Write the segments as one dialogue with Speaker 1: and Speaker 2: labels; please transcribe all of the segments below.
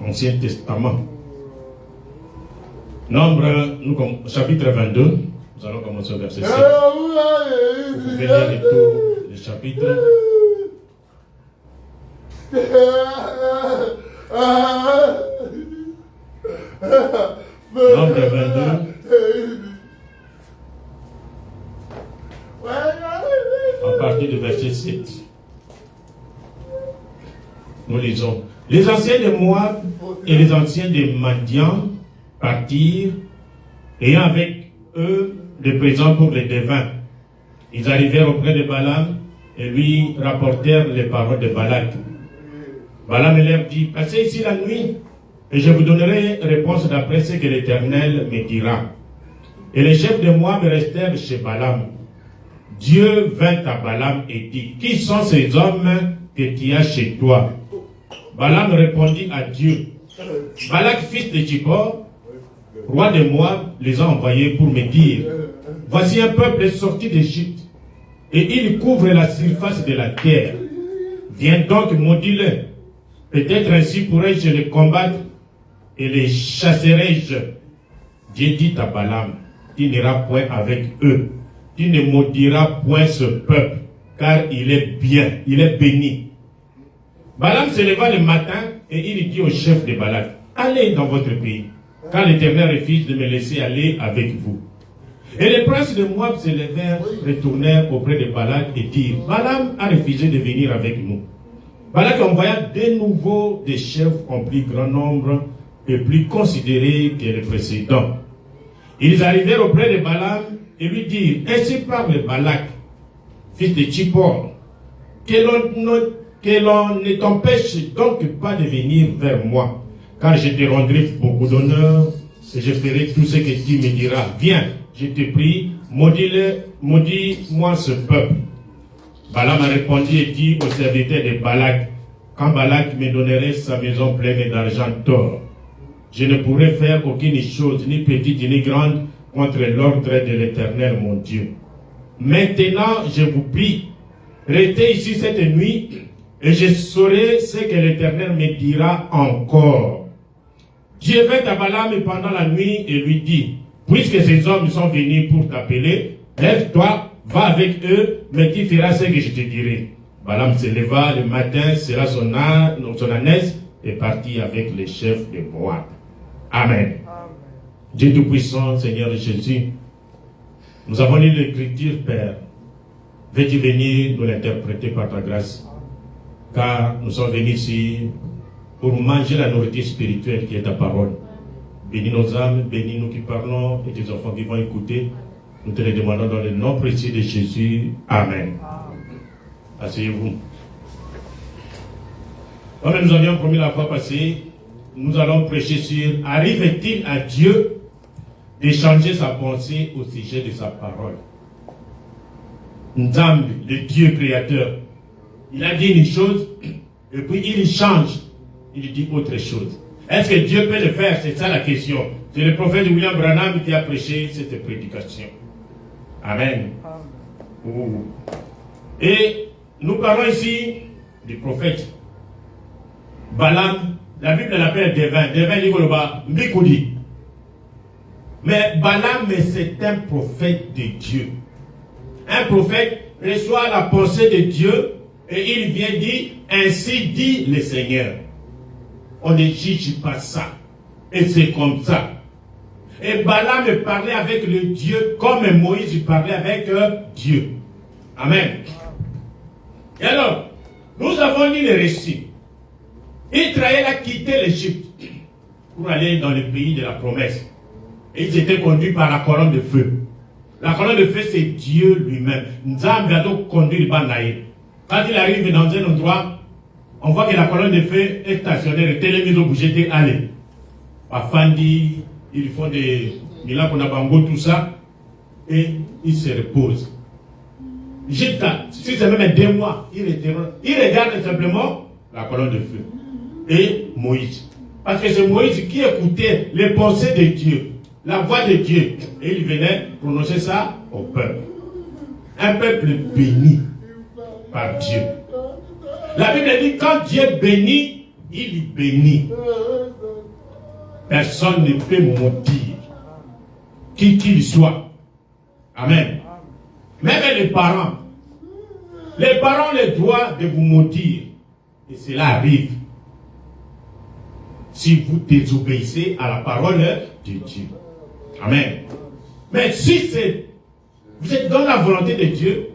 Speaker 1: Ancien Testament. Nombre, chapitre 22. Nous allons commencer au verset 7. Vous pouvez lire tout le chapitre. Nombre 22. À partir du verset 7. Nous lisons. Les anciens de Moab et les anciens de Madian partirent, ayant avec eux des présents pour les devins. Ils arrivèrent auprès de Balaam et lui rapportèrent les paroles de Balak. Balaam leur dit, passez ici la nuit, et je vous donnerai réponse d'après ce que l'Éternel me dira. Et les chefs de Moab restèrent chez Balaam. Dieu vint à Balaam et dit, qui sont ces hommes que tu as chez toi? Balaam répondit à Dieu, Balak, fils de Zippor, roi de Moab, les a envoyés pour me dire, voici un peuple sorti d'Égypte, et il couvre la surface de la terre. Viens donc, maudis-le. Peut-être ainsi pourrais-je les combattre et les chasserai-je. Dieu dit à Balaam, tu n'iras point avec eux. Tu ne maudiras point ce peuple, car il est bien, il est béni. Balaam se leva le matin et il dit au chef de Balak, allez dans votre pays, car l'Éternel refuse de me laisser aller avec vous. Et les princes de Moab se levèrent, retournèrent auprès de Balak et dirent, Balaam a refusé de venir avec nous. Balak envoya de nouveau des chefs en plus grand nombre et plus considérés que les précédents. Ils arrivèrent auprès de Balaam et lui dirent, ainsi parle Balak, fils de Zippor, que l'on ne t'empêche donc pas de venir vers moi, car je te rendrai beaucoup d'honneur et je ferai tout ce que tu me diras. Viens, je te prie, maudis-moi ce peuple. Balaam a répondu et dit aux serviteurs de Balak, quand Balak me donnerait sa maison pleine d'argent d'or, je ne pourrai faire aucune chose, ni petite ni grande, contre l'ordre de l'Éternel mon Dieu. Maintenant, je vous prie, restez ici cette nuit, et je saurai ce que l'Éternel me dira encore. Dieu vint à Balaam pendant la nuit et lui dit, puisque ces hommes sont venus pour t'appeler, lève-toi, va avec eux, mais tu feras ce que je te dirai. Balaam se leva le matin, serra son ânesse et partit avec les chefs de Moab. Amen. Dieu Tout-Puissant, Seigneur Jésus, nous avons lu l'Écriture, Père. Veux-tu venir nous l'interpréter par ta grâce? Car nous sommes venus ici pour manger la nourriture spirituelle qui est ta parole. Bénis nos âmes, bénis nous qui parlons et tes enfants qui vont écouter. Nous te le demandons dans le nom précieux de Jésus. Amen. Asseyez-vous. Comme nous avions promis la fois passée, nous allons prêcher sur arrive-t-il à Dieu d'échanger sa pensée au sujet de sa parole? Nzambe, le Dieu créateur, il a dit une chose et puis il change, il dit autre chose. Est-ce que Dieu peut le faire? C'est ça la question. C'est le prophète William Branham qui a prêché cette prédication. Amen. Et nous parlons ici du prophète Balaam. La Bible l'appelle devin. Devin dit Mbikoudi. Mais Balaam, c'est un prophète de Dieu. Un prophète reçoit la pensée de Dieu et il vient dire, ainsi dit le Seigneur. On ne juge pas ça. Et c'est comme ça. Et Balaam parlait avec le Dieu comme Moïse parlait avec Dieu. Amen. Et alors, nous avons lu le récit. Israël a quitté l'Égypte pour aller dans le pays de la promesse. Et ils étaient conduits par la colonne de feu. La colonne de feu, c'est Dieu lui-même. Nzambe a donc conduit le Banaï. Quand il arrive dans un endroit, on voit que la colonne de feu est stationnaire et télémise au bouger, allez. À Fandi, ils font des Milakonabango, tout ça, et ils se reposent. Si c'est même 2 mois, ils regardent simplement la colonne de feu. Et Moïse. Parce que c'est Moïse qui écoutait les pensées de Dieu, la voix de Dieu. Et il venait prononcer ça au peuple. Un peuple béni par Dieu. La Bible dit, quand Dieu bénit, il bénit. Personne ne peut maudire, qui qu'il soit. Amen. Même les parents ont le droit de vous maudire. Et cela arrive si vous désobéissez à la parole de Dieu. Amen. Mais si vous êtes dans la volonté de Dieu,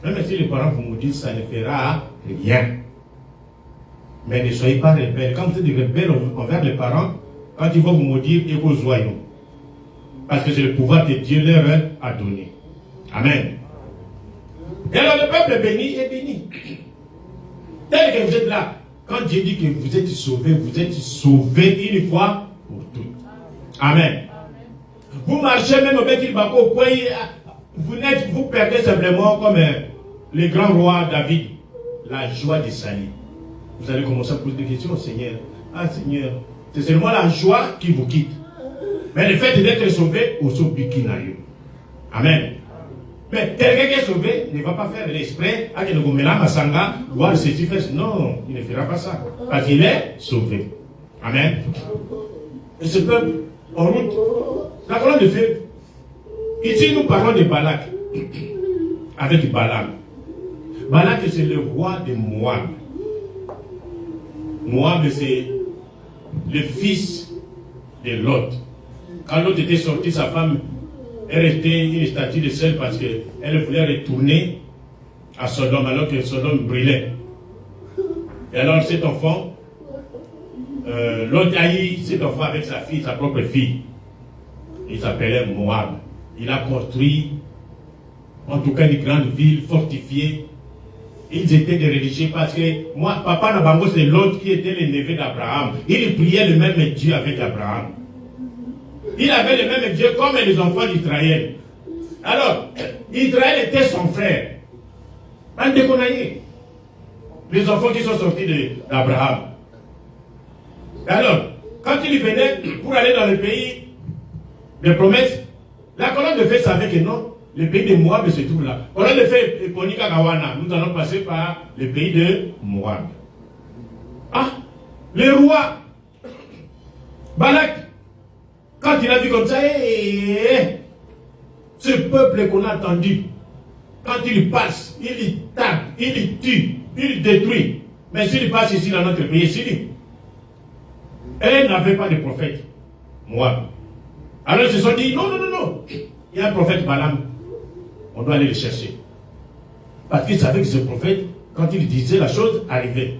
Speaker 1: même si les parents vous maudissent, ça ne fera rien. Mais ne soyez pas rebelles. Quand vous êtes rebelles envers les parents, quand ils vont vous maudire, et vos joyaux. Parce que c'est le pouvoir que Dieu leur a donné. Amen. Et alors le peuple béni est béni. Tel que vous êtes là, quand Dieu dit que vous êtes sauvés une fois pour toutes. Amen. Vous marchez même au Bethil Bako, vous perdez simplement comme le grand roi David, la joie du salut. Vous allez commencer à poser des questions au Seigneur. Ah Seigneur, c'est seulement la joie qui vous quitte. Mais le fait d'être sauvé, au sobikinayo. Amen. Mais quelqu'un qui est sauvé ne va pas faire l'esprit à que le gouvernement Masanga voir ceci fait. Non, il ne fera pas ça. Parce qu'il est sauvé. Amen. Et ce peuple, en route, la colonne de feu. Ici, nous parlons de Balak. Avec Balaam. Balak, c'est le roi de Moab. Moab, c'est le fils de Lot. Quand Lot était sorti, sa femme est restée une statue de sel parce qu'elle voulait retourner à Sodome alors que Sodome brûlait. Et alors cet enfant, Lot a eu cet enfant avec sa fille, sa propre fille. Il s'appelait Moab. Il a construit, en tout cas, une grande ville fortifiée. Ils étaient des religieux parce que moi, papa Nabango, c'est l'autre qui était le neveu d'Abraham. Il priait le même Dieu avec Abraham. Il avait le même Dieu comme les enfants d'Israël. Alors, Israël était son frère. Un déconnaillé. Les enfants qui sont sortis d'Abraham. Alors, quand il venait pour aller dans le pays de promesses, la colonne de feu savait que non, le pays de Moab se trouve là. Colonne de feu Ponika Gawana, nous allons passer par le pays de Moab. Ah, le roi Balak, quand il a vu comme ça, ce peuple qu'on a entendu, quand il passe, il tape, il tue, il détruit. Mais s'il passe ici dans notre pays, c'est lui. Elle n'avait pas de prophète, Moab. Alors ils se sont dit, non, non, non, non. Il y a un prophète Balaam. On doit aller le chercher. Parce qu'ils savaient que ce prophète, quand il disait la chose, arrivait.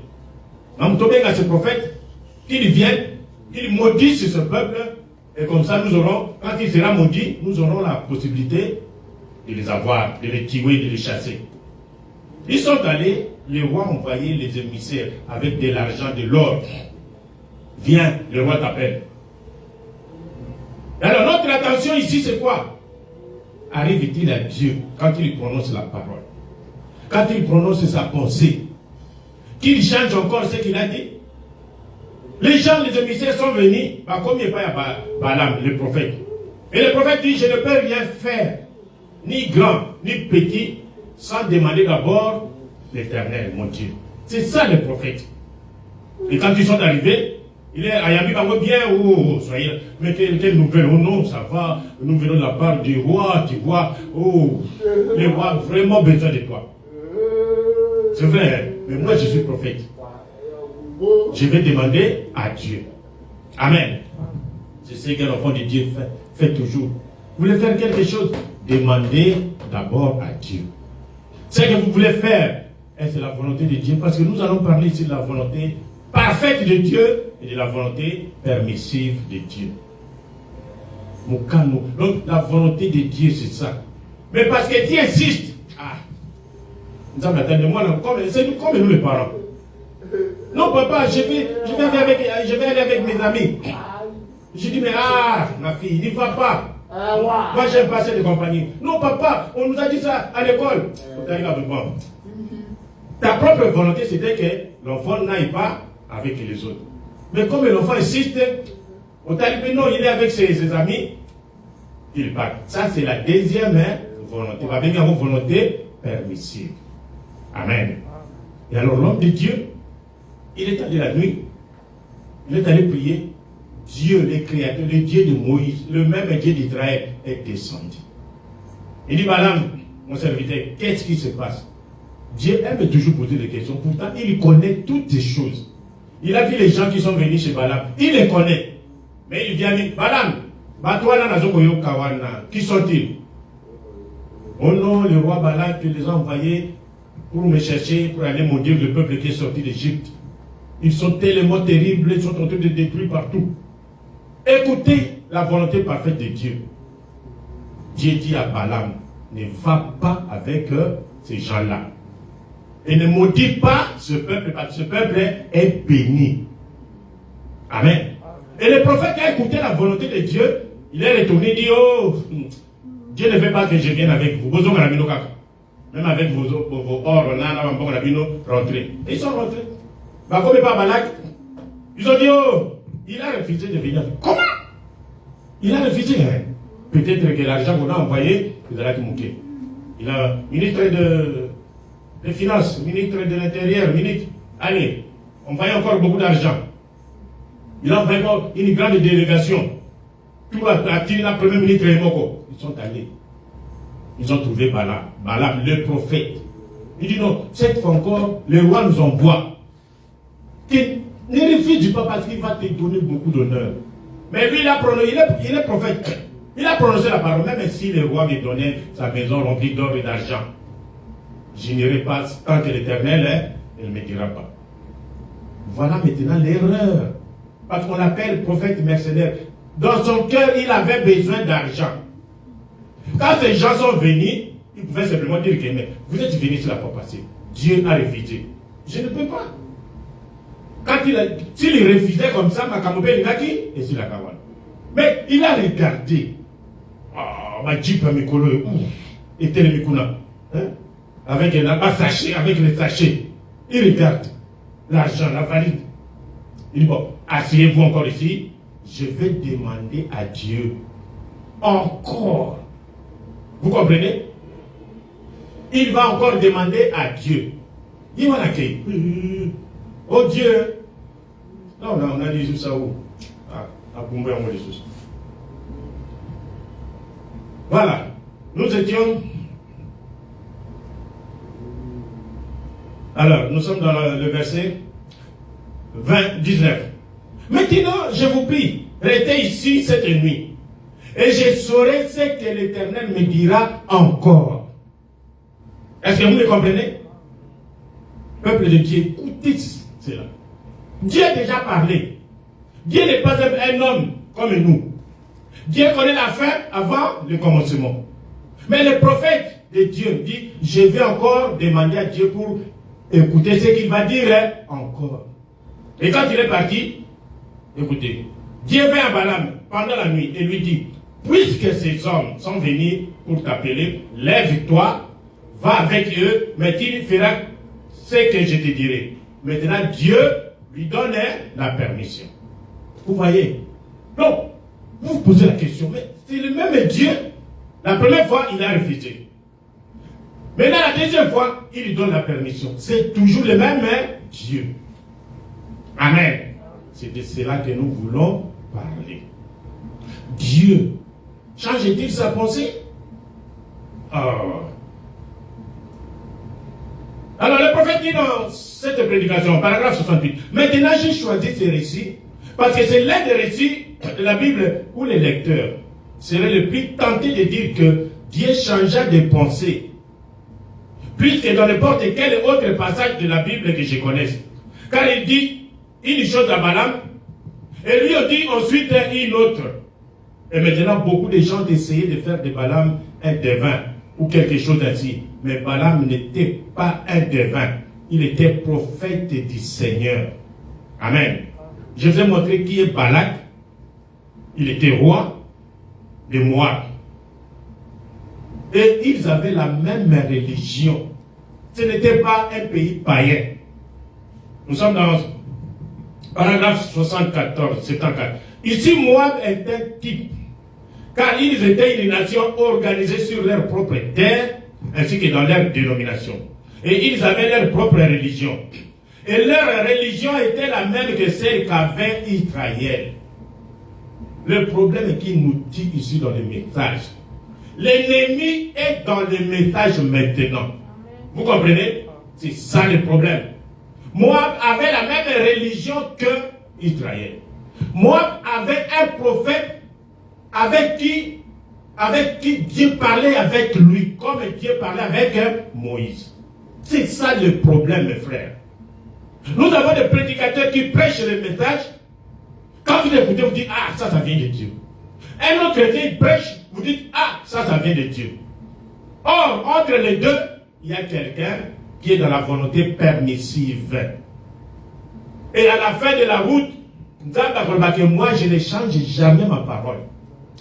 Speaker 1: Même tombé à ce prophète, qu'il vienne, qu'il maudisse ce peuple, et comme ça nous aurons, quand il sera maudit, nous aurons la possibilité de les avoir, de les tuer, de les chasser. Ils sont allés, le roi a envoyé les émissaires avec de l'argent, de l'or. Viens, le roi t'appelle. Alors notre attention ici, c'est quoi? Arrive-t-il à Dieu quand il prononce la parole? Quand il prononce sa pensée? Qu'il change encore ce qu'il a dit? Les gens, les émissaires sont venus, comme il n'y a pas Balaam, le prophète. Et le prophète dit, je ne peux rien faire, ni grand, ni petit, sans demander d'abord l'Éternel, mon Dieu. C'est ça le prophète. Et quand ils sont arrivés, il est Ayami Bango bien, oh, soyez, mais quelle nouvelle, oh non, ça va, nous venons de la part du roi, tu vois, oh, le roi a vraiment besoin de toi. C'est vrai, mais moi je suis prophète. Je vais demander à Dieu. Amen. C'est ce qu'un enfant de Dieu fait toujours. Vous voulez faire quelque chose, demandez d'abord à Dieu. Ce que vous voulez faire, c'est la volonté de Dieu, parce que nous allons parler ici de la volonté parfaite de Dieu et de la volonté permissive de Dieu. Moukano. Donc la volonté de Dieu, c'est ça. Mais parce que Dieu insiste. Ah, nous avons attendu moi, c'est comme nous les parents. Non papa, je vais aller avec mes amis. Je dis mais ma fille, n'y va pas. Moi j'aime passer de compagnie. Non papa, on nous a dit ça à l'école. Ta propre volonté c'était que l'enfant n'aille pas avec les autres. Mais comme l'enfant insiste, on t'a dit non, il est avec ses amis, il part. Ça c'est la deuxième volonté. Va venir une volonté permissive. Amen. Et alors l'homme de Dieu, il est allé la nuit Il est allé prier. Dieu, le créateur, le Dieu de Moïse, le même Dieu d'Israël, est descendu. Il dit, Balaam, mon serviteur, qu'est-ce qui se passe? Dieu aime toujours poser des questions. Pourtant, il connaît toutes ces choses. Il a vu les gens qui sont venus chez Balaam. Il les connaît. Mais il vient dire, Balaam, qui sont-ils? Oh non, le roi Balak les a envoyés pour me chercher, pour aller maudire le peuple qui est sorti d'Égypte. Ils sont tellement terribles, ils sont en train de détruire partout. Écoutez la volonté parfaite de Dieu. Dieu dit à Balaam, ne va pas avec ces gens-là. Et ne maudis pas ce peuple, parce que ce peuple est béni. Amen. Et le prophète a écouté la volonté de Dieu. Il est retourné et dit, oh, Dieu ne veut pas que je vienne avec vous. Même avec vos or, rentrez. Et ils sont rentrés. Comme pas Balak, ils ont dit, oh, il a refusé de venir. Comment? Il a refusé. Hein? Peut-être que l'argent qu'on a envoyé, vous allez manquer. Il a ministre de Finances, ministre de l'Intérieur, ministre. Allez, on envoyé encore beaucoup d'argent. Il a envoyé une grande délégation. Tout a parti, la première ministre et Moko. Ils sont allés. Ils ont trouvé Balaam, le prophète. Il dit non, cette fois encore, le roi nous envoie. Ne refuse pas parce qu'il va te donner beaucoup d'honneur. Mais lui, il est prophète. Il a prononcé la parole, même si le roi me donnait sa maison remplie d'or et d'argent. Je n'irai pas tant que l'Éternel, il ne me dira pas. Voilà maintenant l'erreur. Parce qu'on l'appelle prophète mercenaire. Dans son cœur, il avait besoin d'argent. Quand ces gens sont venus, ils pouvaient simplement dire que mais vous êtes venus sur la porte passée. Dieu a refusé. Je ne peux pas. S'il refusait comme ça, Makamobé Ngaki, et c'est la Kawan. Mais il a regardé. Ma Jeep Mikolo, et Télémikuna. Avec les sachets. Il regarde l'argent, la valise. Il dit bon, asseyez-vous encore ici. Je vais demander à Dieu encore. Vous comprenez? Il va encore demander à Dieu. Il va l'accueillir. Oh Dieu. Non, on a dit ça où? À Kumbe, on a dit ça. Voilà. Nous étions. Alors, nous sommes dans le verset 19. Maintenant, je vous prie, restez ici cette nuit. Et je saurai ce que l'Éternel me dira encore. Est-ce que vous le comprenez? Peuple de Dieu, écoutez cela. Dieu a déjà parlé. Dieu n'est pas un homme comme nous. Dieu connaît la fin avant le commencement. Mais le prophète de Dieu dit, je vais encore demander à Dieu pour écouter ce qu'il va dire encore. Et quand il est parti, écoutez, Dieu vint à Balaam pendant la nuit et lui dit, puisque ces hommes sont venus pour t'appeler, lève-toi, va avec eux, mais tu feras ce que je te dirai. Maintenant, Dieu lui donne la permission. Vous voyez? Donc, vous vous posez la question, mais c'est le même Dieu. La première fois, il a refusé. Maintenant, la deuxième fois, il lui donne la permission. C'est toujours le même Dieu. Amen. C'est de cela que nous voulons parler. Dieu change-t-il sa pensée? Alors, le prophète dit dans cette prédication, paragraphe 68, maintenant j'ai choisi ce récit parce que c'est l'un des récits de la Bible où les lecteurs seraient le plus tentés de dire que Dieu changea de pensée, plus que dans n'importe quel autre passage de la Bible que je connaisse. Car il dit une chose à Balaam, et lui on dit ensuite une autre. Et maintenant, beaucoup de gens essayaient de faire de Balaam un devin ou quelque chose ainsi. Mais Balaam n'était pas un devin. Il était prophète du Seigneur. Amen. Je vous ai montré qui est Balak. Il était roi de Moab. Et ils avaient la même religion. Ce n'était pas un pays païen. Nous sommes dans paragraphe 74. Ici, Moab est un type. Car ils étaient une nation organisée sur leur propre terre, ainsi que dans leur dénomination. Et ils avaient leur propre religion. Et leur religion était la même que celle qu'avait Israël. Le problème est qu'il nous dit ici dans le message. L'ennemi est dans le message maintenant. Vous comprenez? C'est ça le problème. Moab avait la même religion que Israël. Moab avait un prophète avec qui Dieu parlait avec lui, comme Dieu parlait avec Moïse. C'est ça le problème, mes frères. Nous avons des prédicateurs qui prêchent le message. Quand vous écoutez, vous dites, ah, ça vient de Dieu. Un autre chrétien prêche, vous dites, ah, ça vient de Dieu. Or, entre les deux, il y a quelqu'un qui est dans la volonté permissive. Et à la fin de la route, moi, je ne change jamais ma parole.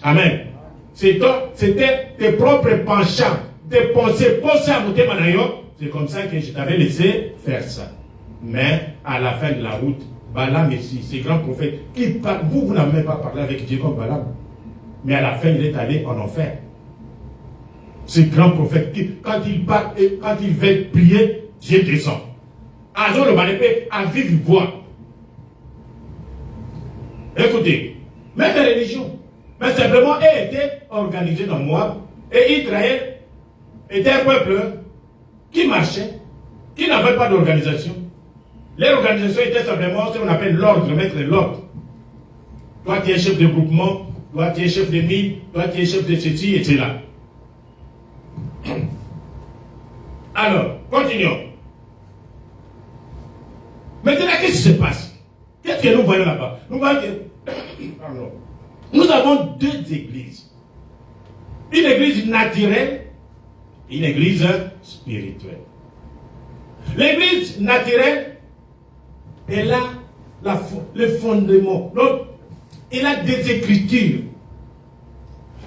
Speaker 1: Amen. C'était tes propres penchants, tes pensées à monter manayo. C'est comme ça que je t'avais laissé faire ça. Mais à la fin de la route, Balaam ici, ces grands prophètes, qui parlent, vous n'avez même pas parlé avec Dieu comme Balaam. Mais à la fin, il est allé en enfer. Ces grands prophètes, quand il parle et quand il veut prier, Dieu descend. Alors le malépé à vive voix. Écoutez, même les religions, mais simplement, elles étaient organisées dans Moab, et Israël était un peuple qui marchait, qui n'avait pas d'organisation. L'organisation était simplement ce qu'on appelle l'ordre, mettre l'ordre. Toi, tu es chef de groupement, toi, tu es chef de mille, toi, tu es chef de ceci et cela. Alors, continuons. Maintenant, qu'est-ce qui se passe? Qu'est-ce que nous voyons là-bas? Nous voyons que nous avons deux églises. Une église naturelle et une église spirituelle. L'église naturelle est là, le fondement. Donc, il a des écritures.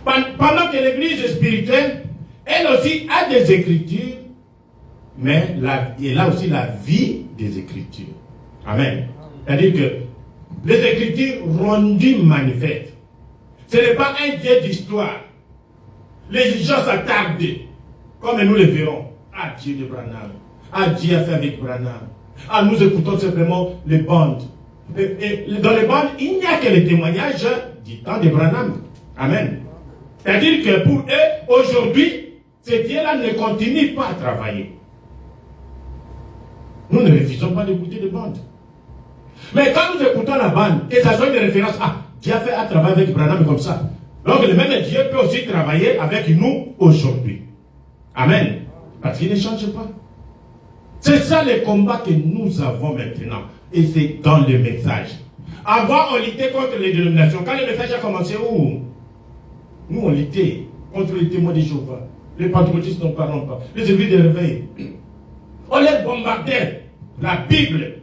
Speaker 1: Pendant que l'église spirituelle, elle aussi a des écritures, mais elle a aussi la vie des écritures. Amen. C'est-à-dire que les écritures rendues manifestes. Ce n'est pas un Dieu d'histoire. Les gens s'attardent, comme nous le verrons. Ah, Dieu de Branham. Ah, Dieu a fait avec Branham. Ah, nous écoutons simplement les bandes. Et dans les bandes, il n'y a que les témoignages du temps de Branham. Amen. C'est-à-dire que pour eux, aujourd'hui, ces dieux-là ne continuent pas à travailler. Nous ne refusons pas d'écouter les bandes. Mais quand nous écoutons la bande, que ça soit une référence, ah, Dieu a fait un travail avec Branham comme ça. Donc le même Dieu peut aussi travailler avec nous aujourd'hui. Amen. Parce qu'il ne change pas. C'est ça le combat que nous avons maintenant. Et c'est dans le message. Avant, on luttait contre les dénominations. Quand le message a commencé, où nous, on luttait contre les témoins de Jéhovah. Les pentecôtistes n'en parlons pas. Les églises de réveil. On les bombardait. La Bible.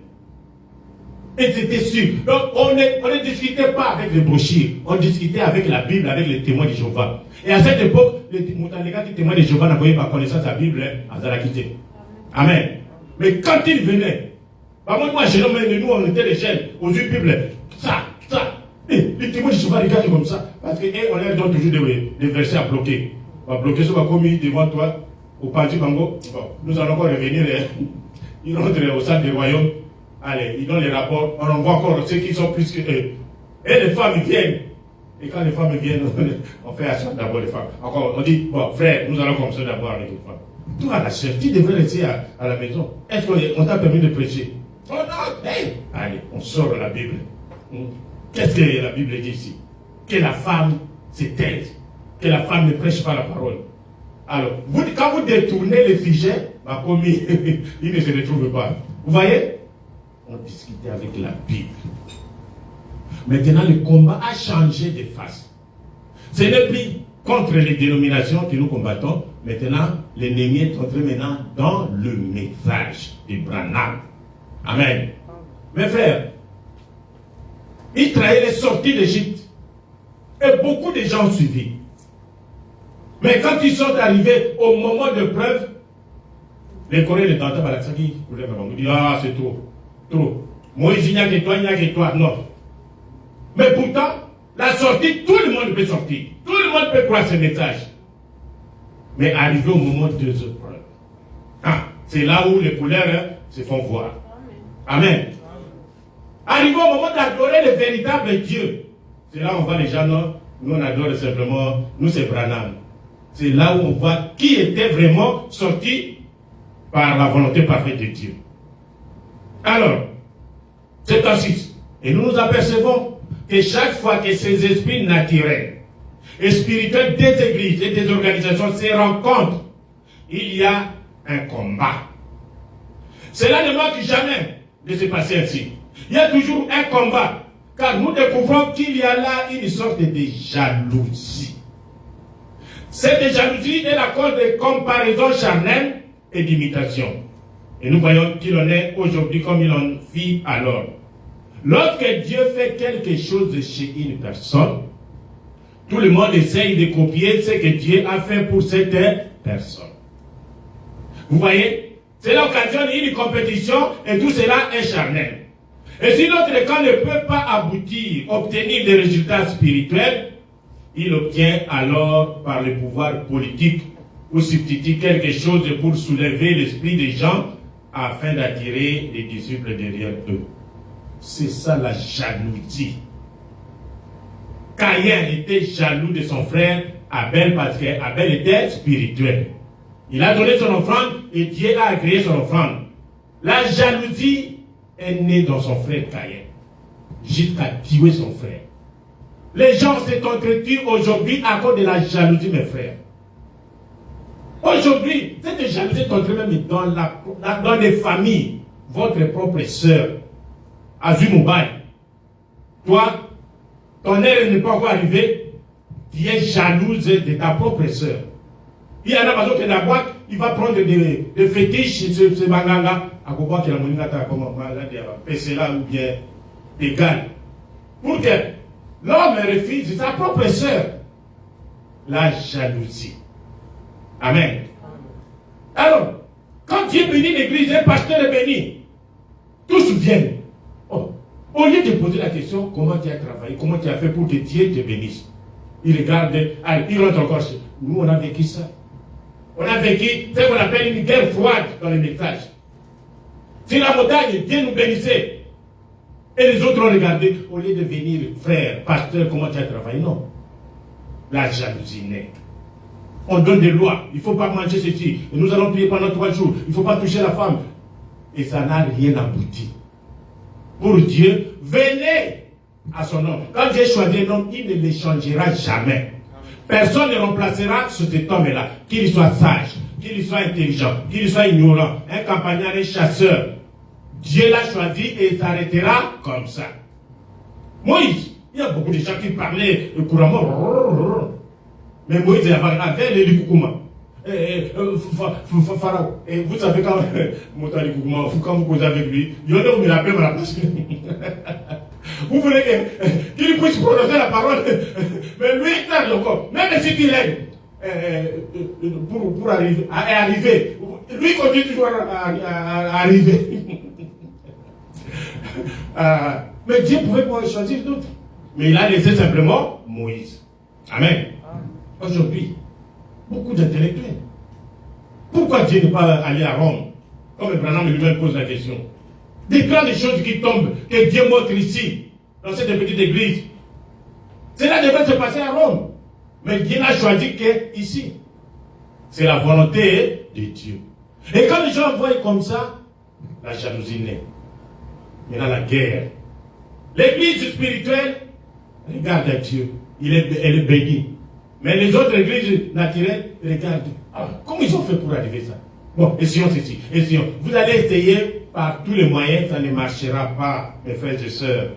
Speaker 1: Et c'était sûr. Donc, on ne discutait pas avec les brochures. On discutait avec la Bible, avec les témoins de Jéhovah. Et à cette époque, les témoins de Jéhovah n'avaient pas connaissance de la Bible à Zarakité. Amen. Mais quand ils venaient, par contre, moi, nous, on était les jeunes, aux yeux Bible, ça. Et les témoins de Jéhovah regardent comme ça. Parce qu'on leur donne toujours des versets à bloquer. On va bloquer ce qu'on a commis devant toi, au parti Bango. Bon, nous allons encore revenir. Ils rentrent au sein des royaumes. Allez, ils donnent les rapports. On en voit encore ceux qui sont plus que eux. Et les femmes viennent. Et quand les femmes viennent, on fait asseoir d'abord les femmes. Encore, on dit, bon, frère, nous allons commencer d'abord avec les femmes. Toi, la sœur, tu devrais rester à la maison. Est-ce qu'on t'a permis de prêcher? Oh non, hey. Allez, on sort de la Bible. Qu'est-ce que la Bible dit ici? Que la femme se taise. Que la femme ne prêche pas la parole. Alors, quand vous détournez le sujet, ma commis, il ne se retrouve pas. Vous voyez? On discutait avec la Bible. Maintenant, le combat a changé de face. Ce n'est plus contre les dénominations que nous combattons. Maintenant, l'ennemi est entré maintenant dans le message de Branham. Amen. Mes frères, Israël est sorti d'Égypte. Et beaucoup de gens ont suivi. Mais quand ils sont arrivés au moment de preuve, les Coréens de Tanta Balaksaki, vous disent, ah, c'est trop. Moïse, il n'y a que toi, non. Mais pourtant, la sortie, tout le monde peut sortir. Tout le monde peut croire ce message. Mais arrivé au moment de ce preuve, c'est là où les couleurs se font voir. Amen. Arrivé au moment d'adorer le véritable Dieu, c'est là où on voit les gens, non, nous on adore simplement, nous c'est Branham. C'est là où on voit qui était vraiment sorti par la volonté parfaite de Dieu. Alors, c'est ainsi. Et nous nous apercevons que chaque fois que ces esprits naturels et spirituels des églises et des organisations se rencontrent, il y a un combat. Cela ne manque jamais de se passer ainsi. Il y a toujours un combat, car nous découvrons qu'il y a là une sorte de jalousie. Cette jalousie est la cause de comparaison charnelle et d'imitation. Et nous voyons qu'il en est aujourd'hui comme il en fit alors. Lorsque Dieu fait quelque chose chez une personne, tout le monde essaye de copier ce que Dieu a fait pour cette personne. Vous voyez, c'est l'occasion d'une compétition et tout cela est charnel. Et si notre camp ne peut pas aboutir, obtenir des résultats spirituels, il obtient alors par le pouvoir politique ou substitue quelque chose pour soulever l'esprit des gens afin d'attirer les disciples derrière eux. C'est ça la jalousie. Caïn était jaloux de son frère Abel parce qu'Abel était spirituel. Il a donné son offrande et Dieu a agréé son offrande. La jalousie est née dans son frère Caïn, jusqu'à tuer son frère. Les gens s'entretuent aujourd'hui à cause de la jalousie, mes frères. Aujourd'hui, cette jalousie est entrée même dans les familles. Votre propre sœur, Azumoubaï, toi, ton air n'est pas encore arrivé, tu es jalouse de ta propre sœur. Il y en a par exemple dans la boîte, il va prendre des fétiches, ce manganga, à quoi qu'il a mon ingata, comme là ou bien des gars. Pour que l'homme refuse sa propre sœur. La jalousie. Amen. Alors, quand Dieu bénit l'église, un pasteur est béni. Tous viennent. Oh. Au lieu de poser la question, comment tu as travaillé, comment tu as fait pour que Dieu te bénisse, il regarde, il rentre encore chez nous. On a vécu ça. On a vécu ce qu'on appelle une guerre froide dans les messages. Si la montagne, Dieu nous bénissait. Et les autres ont regardé, au lieu de venir, frère, pasteur, comment tu as travaillé, non. La jalousie naît. On donne des lois, il ne faut pas manger ceci, et nous allons prier pendant 3 jours, il ne faut pas toucher la femme. Et ça n'a rien abouti. Pour Dieu, venez à son nom. Quand Dieu choisit un homme, il ne le changera jamais. Personne ne remplacera cet homme-là, qu'il soit sage, qu'il soit intelligent, qu'il soit ignorant, un campagnard, un chasseur. Dieu l'a choisi et il s'arrêtera comme ça. Moïse, il y a beaucoup de gens qui parlaient couramment. Mais Moïse avait les Likoukouma. Pharaon. Et vous savez quand vous causez avec lui, il y en a où il appelle à la place. Vous voulez qu'il puisse prononcer la parole, mais lui, il tarde encore. Même si tu l'aides pour arriver, lui continue toujours à arriver. Mais Dieu pouvait choisir d'autres. Mais il a laissé simplement Moïse. Amen. Aujourd'hui, beaucoup d'intellectuels. Pourquoi Dieu n'est pas allé à Rome? Comme Branham lui-même pose la question. Des grandes choses qui tombent, que Dieu montre ici, dans cette petite église. Cela devait se passer à Rome. Mais Dieu n'a choisi qu'ici. C'est la volonté de Dieu. Et quand les gens voient comme ça, la jalousie naît. Maintenant la guerre. L'église spirituelle regarde à Dieu. Elle est bénie. Mais les autres églises naturelles regardent. Ah, comment ils ont fait pour arriver ça? Bon, essayons ceci. Essayons. Vous allez essayer par tous les moyens, ça ne marchera pas, mes frères et sœurs.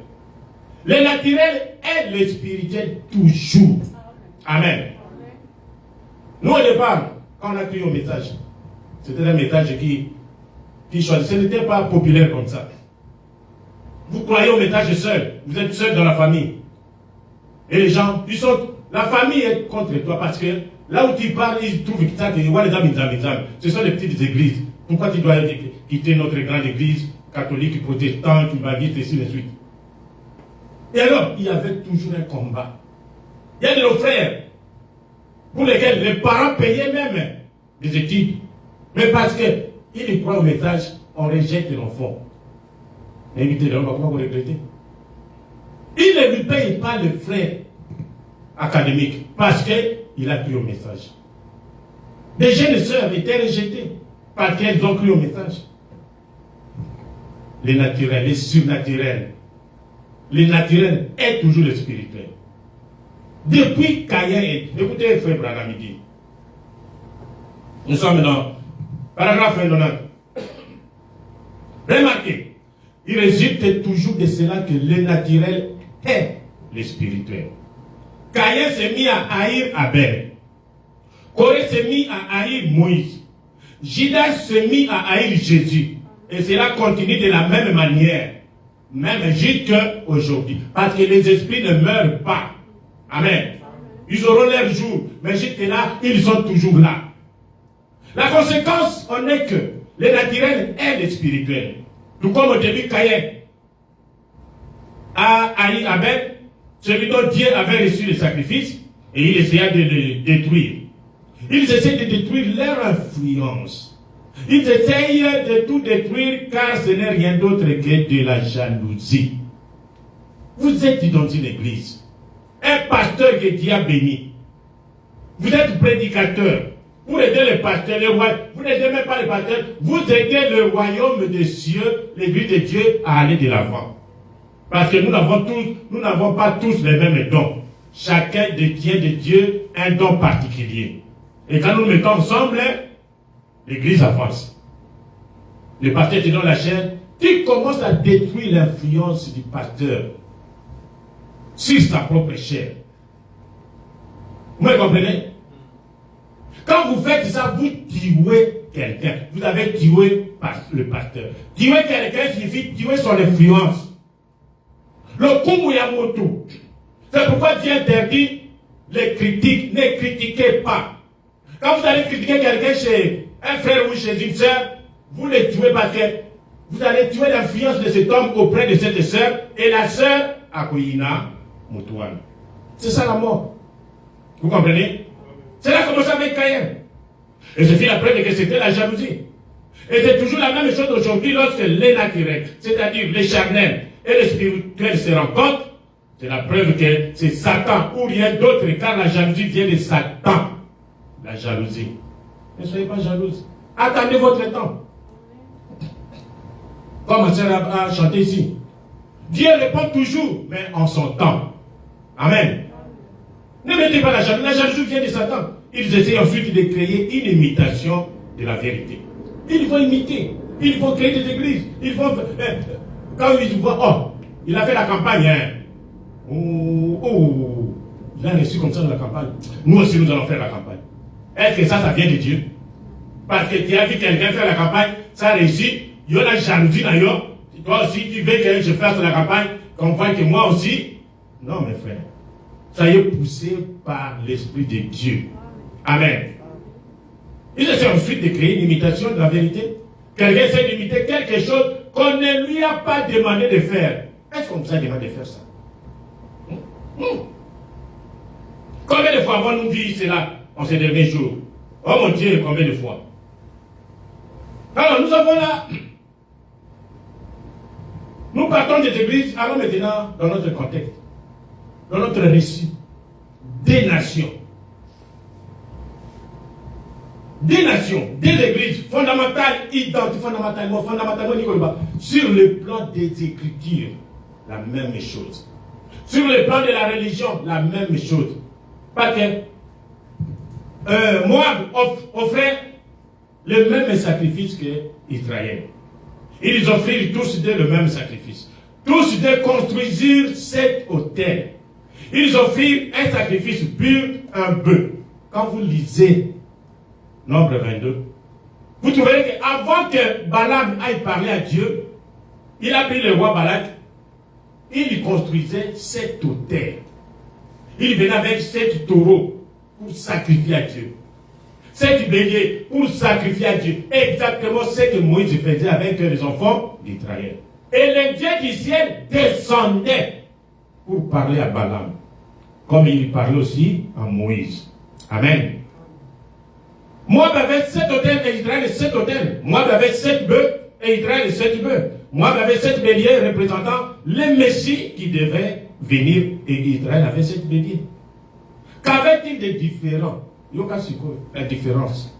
Speaker 1: Le naturel est le spirituel toujours. Amen. Nous, au départ, quand on a pris au message, c'était un message qui choisit. Ce n'était pas populaire comme ça. Vous croyez au message seul. Vous êtes seul dans la famille. Et les gens, la famille est contre toi parce que là où tu parles, ils trouvent que ça, ce sont les petites églises. Pourquoi tu dois quitter notre grande église catholique, protestante, baptiste, et ainsi de suite? Et alors, il y avait toujours un combat. Il y a de nos frères pour lesquels les parents payaient même des études. Mais parce qu'ils croient au message, on rejette l'enfant. Invitez-le, on va pas vous regretter. Il ne lui paye pas le frais académique parce qu'il a cru au message. Des jeunes sœurs étaient rejetées parce qu'elles ont cru au message. Les naturels, les surnaturels. Le naturel est toujours le spirituel. Depuis Caïn, écoutez, frère Branham dit. Nous sommes dans paragraphe 29. Remarquez, il résulte toujours de cela que le naturel est le spirituel. Caïn s'est mis à haïr Abel. Corée s'est mis à haïr Moïse. Judas s'est mis à haïr Jésus. Et cela continue de la même manière, même jusqu'aujourd'hui. Parce que les esprits ne meurent pas. Amen. Ils auront leur jour, mais jusque-là, ils sont toujours là. La conséquence en est que le naturel est le spirituel. Tout comme au début, Caïn a haï Abel, celui dont Dieu avait reçu le sacrifice, et il essaya de le détruire. Ils essaient de détruire leur influence. Ils essayent de tout détruire car ce n'est rien d'autre que de la jalousie. Vous êtes dans une église. Un pasteur que Dieu a béni. Vous êtes prédicateur. Pour aider les pasteurs, les rois, vous n'aidez même pas les pasteurs, vous aidez le royaume des cieux, l'église de Dieu à aller de l'avant. Parce que nous n'avons pas tous les mêmes dons. Chacun détient de Dieu un don particulier. Et quand nous nous mettons ensemble, l'église avance. Le pasteur te donne la chair, tu commences à détruire l'influence du pasteur sur sa propre chair. Vous me comprenez? Quand vous faites ça, vous tuez quelqu'un. Vous avez tué le pasteur. Tuer quelqu'un signifie tuer son influence. Le Kumuyamoto. C'est pourquoi Dieu interdit les critiques. Ne critiquez pas. Quand vous allez critiquer quelqu'un chez un frère ou chez une sœur, vous le tuez parce que vous allez tuer l'influence de cet homme auprès de cette sœur et la sœur Akoyina Moutouane. C'est ça la mort. Vous comprenez? C'est là commencé avec Caïn. Et c'est la preuve que c'était la jalousie. Et c'est toujours la même chose aujourd'hui lorsque les naturels, c'est-à-dire les charnels et les spirituels se rencontrent. C'est la preuve que c'est Satan ou rien d'autre, car la jalousie vient de Satan. La jalousie. Ne soyez pas jalouse. Attendez votre temps. Comme ma soeur a chanté ici. Dieu répond toujours, mais en son temps. Amen. Ne mettez pas la jalousie. La jalousie vient de Satan. Ils essaient ensuite de créer une imitation de la vérité. Ils vont imiter. Ils vont créer des églises. Ils vont... quand ils voient, oh, il a fait la campagne. Hein. Oh, il a reçu comme ça dans la campagne. Nous aussi, nous allons faire la campagne. Est-ce que ça vient de Dieu? Parce que tu as vu quelqu'un faire la campagne, ça réussit. Il y a la jalousie d'ailleurs. Toi aussi, tu veux que je fasse la campagne, qu'on voit que moi aussi. Non, mes frères. Soyez poussés par l'Esprit de Dieu. Amen. Ils essaient ensuite de créer une imitation de la vérité. Quelqu'un essaie d'imiter quelque chose qu'on ne lui a pas demandé de faire. Est-ce qu'on vous a demandé de faire ça? Combien de fois avons-nous vu cela en ces derniers jours? Oh mon Dieu, combien de fois? Alors nous avons là, nous partons des églises, allons maintenant dans notre contexte, dans notre récit, des nations. Des nations, des églises fondamentales, fondamentalement, sur le plan des Écritures, la même chose. Sur le plan de la religion, la même chose. Parce que Moab offrait le même sacrifice qu'Israël. Ils offrirent tous deux le même sacrifice. Tous deux construisirent cet autel. Ils offrirent un sacrifice pur, un bœuf. Quand vous lisez Nombre 22, vous trouverez qu'avant que Balaam aille parler à Dieu, il a pris le roi Balak, il construisait cet autel. Il venait avec 7 taureaux pour sacrifier à Dieu. 7 béliers pour sacrifier à Dieu. Exactement ce que Moïse faisait avec les enfants d'Israël. Et le Dieu du ciel descendait pour parler à Balaam. Comme il parlait aussi à Moïse. Amen. Moab avait 7 autels et Israël 7 autels. Moab avait 7 bœufs et Israël 7 bœufs. Moab avait 7 béliers représentant les messies qui devaient venir et Israël avait 7 béliers. Qu'avait-il de différent? Il n'y a pas la différence.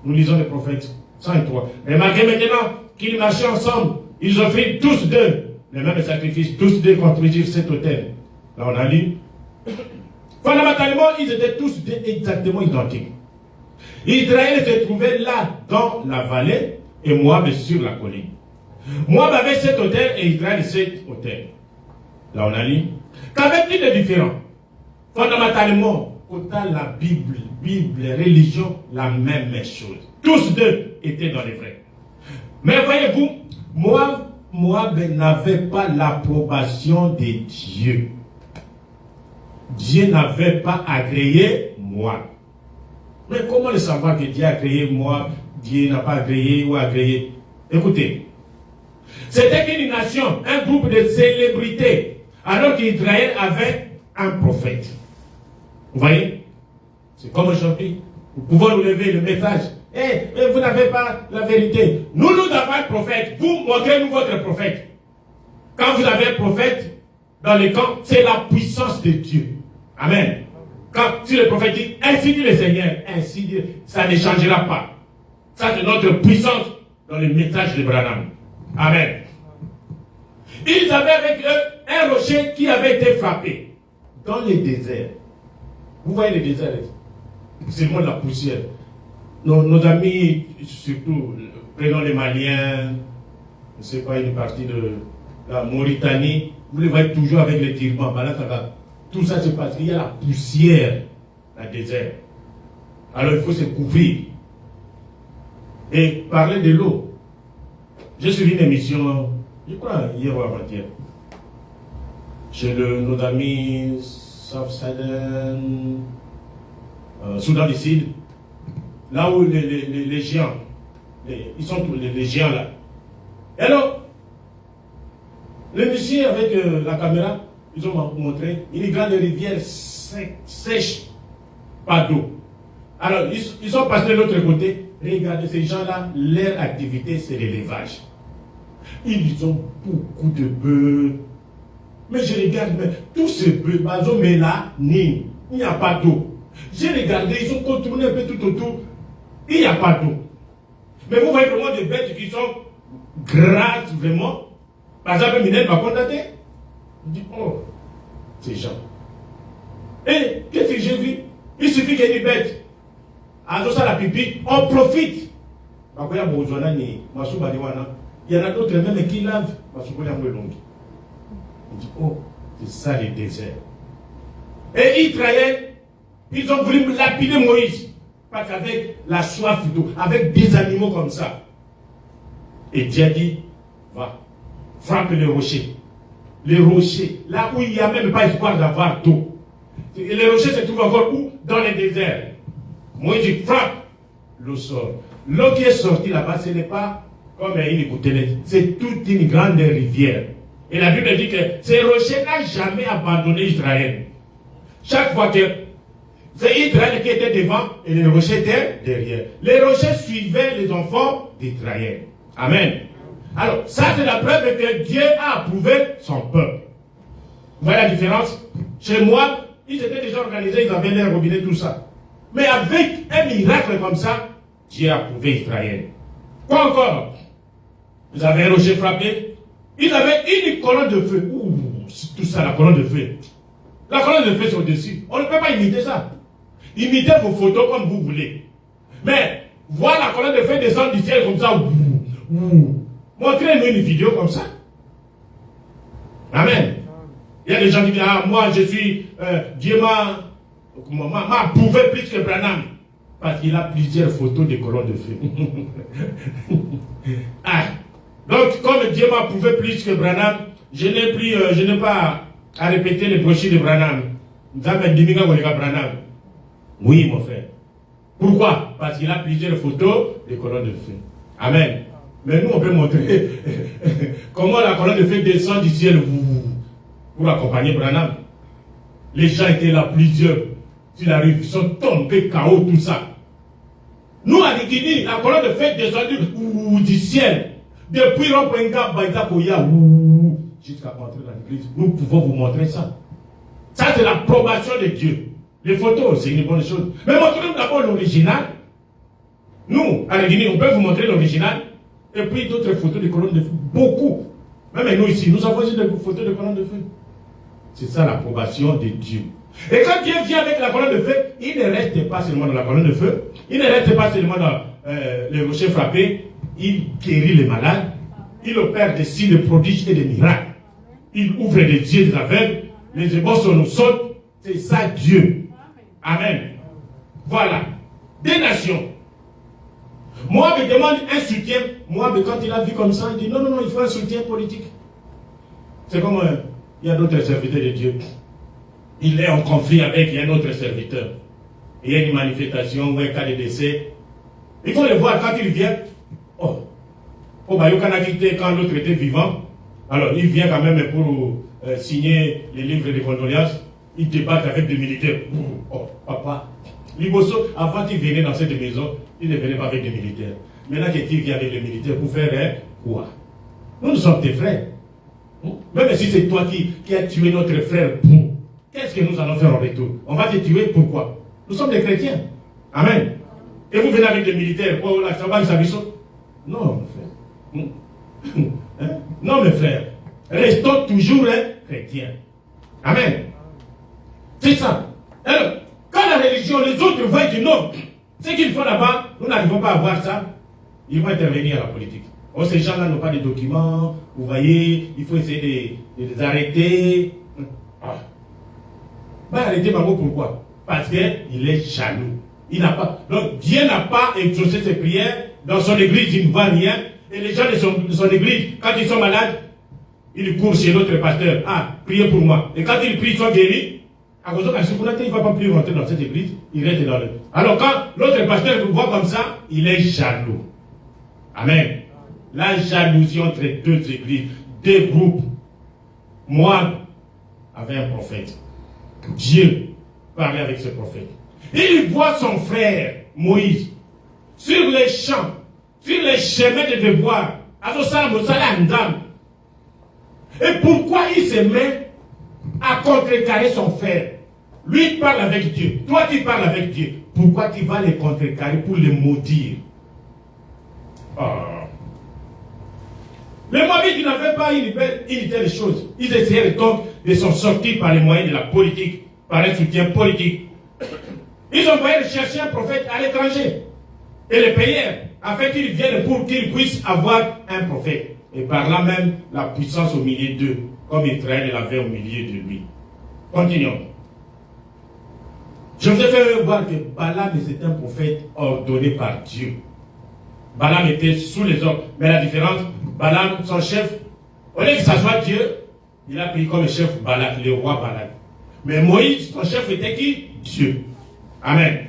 Speaker 1: Nous lisons les prophètes 100 et 3. Remarquez maintenant qu'ils marchaient ensemble. Ils offrirent tous deux les mêmes sacrifices, tous deux construisirent cet autel. Là on a lu. Fondamentalement, ils étaient tous deux exactement identiques. Israël se trouvait là dans la vallée et Moab sur la colline. Moab avait cet autel et Israël cet autel. Là on a lu. Qu'avait-il de différent? Fondamentalement, autant la Bible, religion, la même chose. Tous deux étaient dans les vrais. Mais voyez-vous, Moab n'avait pas l'approbation de Dieu. Dieu n'avait pas agréé Moab. Mais comment le savoir que Dieu a agréé Moab? Dieu n'a pas agréé ou agréé? Écoutez, c'était une nation, un groupe de célébrités, alors qu'Israël avait un prophète. Vous voyez? C'est comme aujourd'hui. Nous pouvons nous lever le message. Mais vous n'avez pas la vérité. Nous avons un prophète. Vous montrez-nous votre prophète. Quand vous avez un prophète dans les camps, c'est la puissance de Dieu. Amen. Si le prophète dit, ainsi dit le Seigneur, ainsi dit, ça ne changera pas. Ça, c'est notre puissance dans le message de Branham. Amen. Ils avaient avec eux un rocher qui avait été frappé dans le désert. Vous voyez le désert, c'est le monde de la poussière. Nos amis, surtout, prenons les Maliens, je ne sais pas, une partie de la Mauritanie, vous les voyez toujours avec les turbans. Tout ça, c'est parce qu'il y a la poussière dans le désert. Alors il faut se couvrir. Et parler de l'eau. J'ai suivi une émission, je crois, hier ou avant-hier, chez nos amis South Sudan, Soudan du Sud, là où les géants, ils sont tous les géants là. Et alors, les messieurs avec la caméra, ils ont montré une grande rivière sèche, pas d'eau. Alors, ils sont passés de l'autre côté. Regardez, ces gens-là, leur activité, c'est l'élevage. Ils ont beaucoup de bœufs. Mais je regarde, mais tous ces bœufs, mais là, il n'y a pas d'eau. J'ai regardé, ils ont contourné un peu tout autour. Il n'y a pas d'eau. Mais vous voyez vraiment des bêtes qui sont grasses, vraiment. Par exemple, Minel m'a contacté. Il dit, oh, ces gens. Et qu'est-ce que j'ai vu? Il suffit qu'il y ait des bêtes. À ça, la pipi, on profite. Il y en a d'autres même qui lavent. Il dit, oh, c'est ça les déserts. Et Israël, ils ont voulu lapider Moïse. Parce qu'avec la soif d'eau, avec des animaux comme ça. Et Dieu a dit, va, frappe les rochers. Les rochers, là où il n'y a même pas espoir d'avoir d'eau. Et les rochers se trouvent encore où? Dans les déserts. Moïse dit, frappe, l'eau sort. L'eau qui est sortie là-bas, ce n'est pas comme une bouteille, c'est toute une grande rivière. Et la Bible dit que ces rochers n'ont jamais abandonné Israël. Chaque fois que c'est Israël qui était devant et les rochers étaient derrière. Les rochers suivaient les enfants d'Israël. Amen. Alors, ça c'est la preuve que Dieu a approuvé son peuple. Vous voyez la différence? Chez moi, ils étaient déjà organisés, ils avaient l'air robinet, tout ça. Mais avec un miracle comme ça, Dieu a approuvé Israël. Quoi encore? Vous avez un rocher frappé. Ils avaient une colonne de feu. Ouh, c'est tout ça, la colonne de feu. La colonne de feu sur dessus. On ne peut pas imiter ça. Imitez vos photos comme vous voulez. Mais, voir la colonne de feu descendre du ciel comme ça. Montrez-nous une vidéo comme ça. Amen. Il y a des gens qui disent, ah, moi je suis, Dieu m'a approuvé plus que Branham. Parce qu'il a plusieurs photos de colonnes de feu. Ah. Donc, comme Dieu m'a approuvé plus que Branham, je n'ai pas à répéter les brochures de Branham. Branham. Oui, mon frère. Pourquoi? Parce qu'il a plusieurs photos de colonnes de feu. Amen. Mais nous, on peut montrer comment la colonne de feu descend du ciel pour accompagner Branham. Les gens étaient là, plusieurs. Sur la rue, ils sont tombés KO, tout ça. Nous, à Nikini, la colonne de feu descendue du ciel. depuis Rompenga, Baïda, Koya, jusqu'à entrer dans l'église. Nous pouvons vous montrer ça. Ça, c'est l'approbation de Dieu. Les photos, c'est une bonne chose. Mais montrez-nous d'abord l'original. Nous, à la Guinée, on peut vous montrer l'original. Et puis d'autres photos de colonnes de feu. Beaucoup. Même nous ici, nous avons aussi des photos de colonnes de feu. C'est ça l'approbation de Dieu. Et quand Dieu vient avec la colonne de feu, il ne reste pas seulement dans la colonne de feu, il ne reste pas seulement dans les rochers frappés, il guérit les malades, il opère des signes, des prodiges et des miracles. Il ouvre les yeux des aveugles, les ébosses nous sautent. C'est ça Dieu. Amen. Voilà. Des nations. Moi, me demande un soutien. Moi, quand il a vu comme ça, il dit non, il faut un soutien politique. C'est comme il y a d'autres serviteurs de Dieu. Il est en conflit avec un autre serviteur. Il y a une manifestation ou un cas de décès. Il faut le voir quand il vient. Oh, quand l'autre était vivant, alors il vient quand même pour signer les livres de condoléances. Il débat avec des militaires. Oh, papa. Liboso, avant qu'il venait dans cette maison, il ne venait pas avec des militaires. Maintenant qu'il vient avec les militaires pour faire quoi? Nous sommes tes frères. Même si c'est toi qui as tué notre frère, qu'est-ce que nous allons faire en retour? On va te tuer, pourquoi? Nous sommes des chrétiens. Amen. Et vous venez avec des militaires, oh, là, ça va, ça non, mes frères. Non, mes frères. Restons toujours chrétiens. Amen. C'est ça. Alors, quand la religion, les autres vont dire non, ce qu'ils font là-bas, nous n'arrivons pas à voir ça, ils vont intervenir à la politique. Oh, ces gens-là n'ont pas de documents, vous voyez, il faut essayer de les arrêter. Arrêter Bango, pourquoi? Parce qu'il est jaloux. Il n'a pas. Donc, Dieu n'a pas exaucé ses prières. Dans son église, il ne voit rien. Et les gens de son église, quand ils sont malades, ils courent chez l'autre pasteur. Priez pour moi. Et quand ils prient, ils sont guéris. À cause de ça, il ne va pas plus rentrer dans cette église. Il reste dans le. Alors, quand l'autre pasteur vous voit comme ça, il est jaloux. Amen. La jalousie entre deux églises, deux groupes. Moab avait un prophète. Dieu parlait avec ce prophète. Il voit son frère Moïse sur les champs, sur les chemins de devoir. Et pourquoi il se met à contrecarrer son frère? Lui parle avec Dieu, toi tu parles avec Dieu. Pourquoi tu vas les contrecarrer pour les maudire? Les Moabites n'avaient pas une telle chose. Ils essayaient donc de s'en sortir par les moyens de la politique, par un soutien politique. Ils envoyaient chercher un prophète à l'étranger et les payèrent afin qu'ils viennent pour qu'ils puissent avoir un prophète. Et par là même, la puissance au milieu d'eux, comme Israël l'avait au milieu de lui. Continuons. Je vous ai fait voir que Balaam était un prophète ordonné par Dieu. Balaam était sous les ordres. Mais la différence, Balaam, son chef, au lieu que ça soit Dieu, il a pris comme chef Balak, le roi Balak. Mais Moïse, son chef était qui? Dieu. Amen.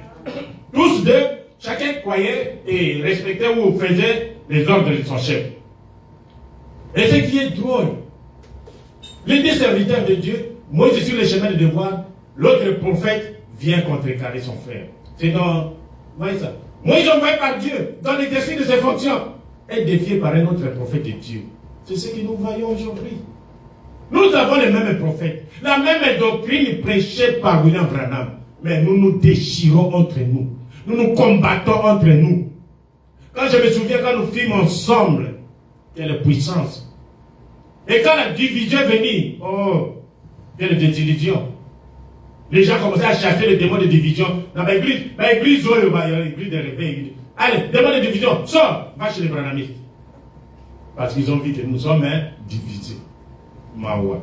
Speaker 1: Tous deux, chacun croyait et respectait ou faisait les ordres de son chef. Et ce qui est drôle, les deux serviteurs de Dieu, Moïse sur le chemin de devoir, l'autre prophète vient contrecarrer son frère. C'est dans, voyez ça. Moïse envoyé par Dieu dans l'exercice de ses fonctions est défié par un autre prophète de Dieu. C'est ce que nous voyons aujourd'hui. Nous avons les mêmes prophètes, la même doctrine prêchée par William Branham. Mais nous nous déchirons entre nous. Nous nous combattons entre nous. Quand je me souviens, quand nous fûmes ensemble, quelle puissance. Et quand la division est venue, quelle désillusion. Les gens commençaient à chasser les démons de division. Dans l'église, il y a l'église de réveil. Allez, démons de division, sors, va chez les branhamistes. Parce qu'ils ont vu que nous sommes divisés. Mawa.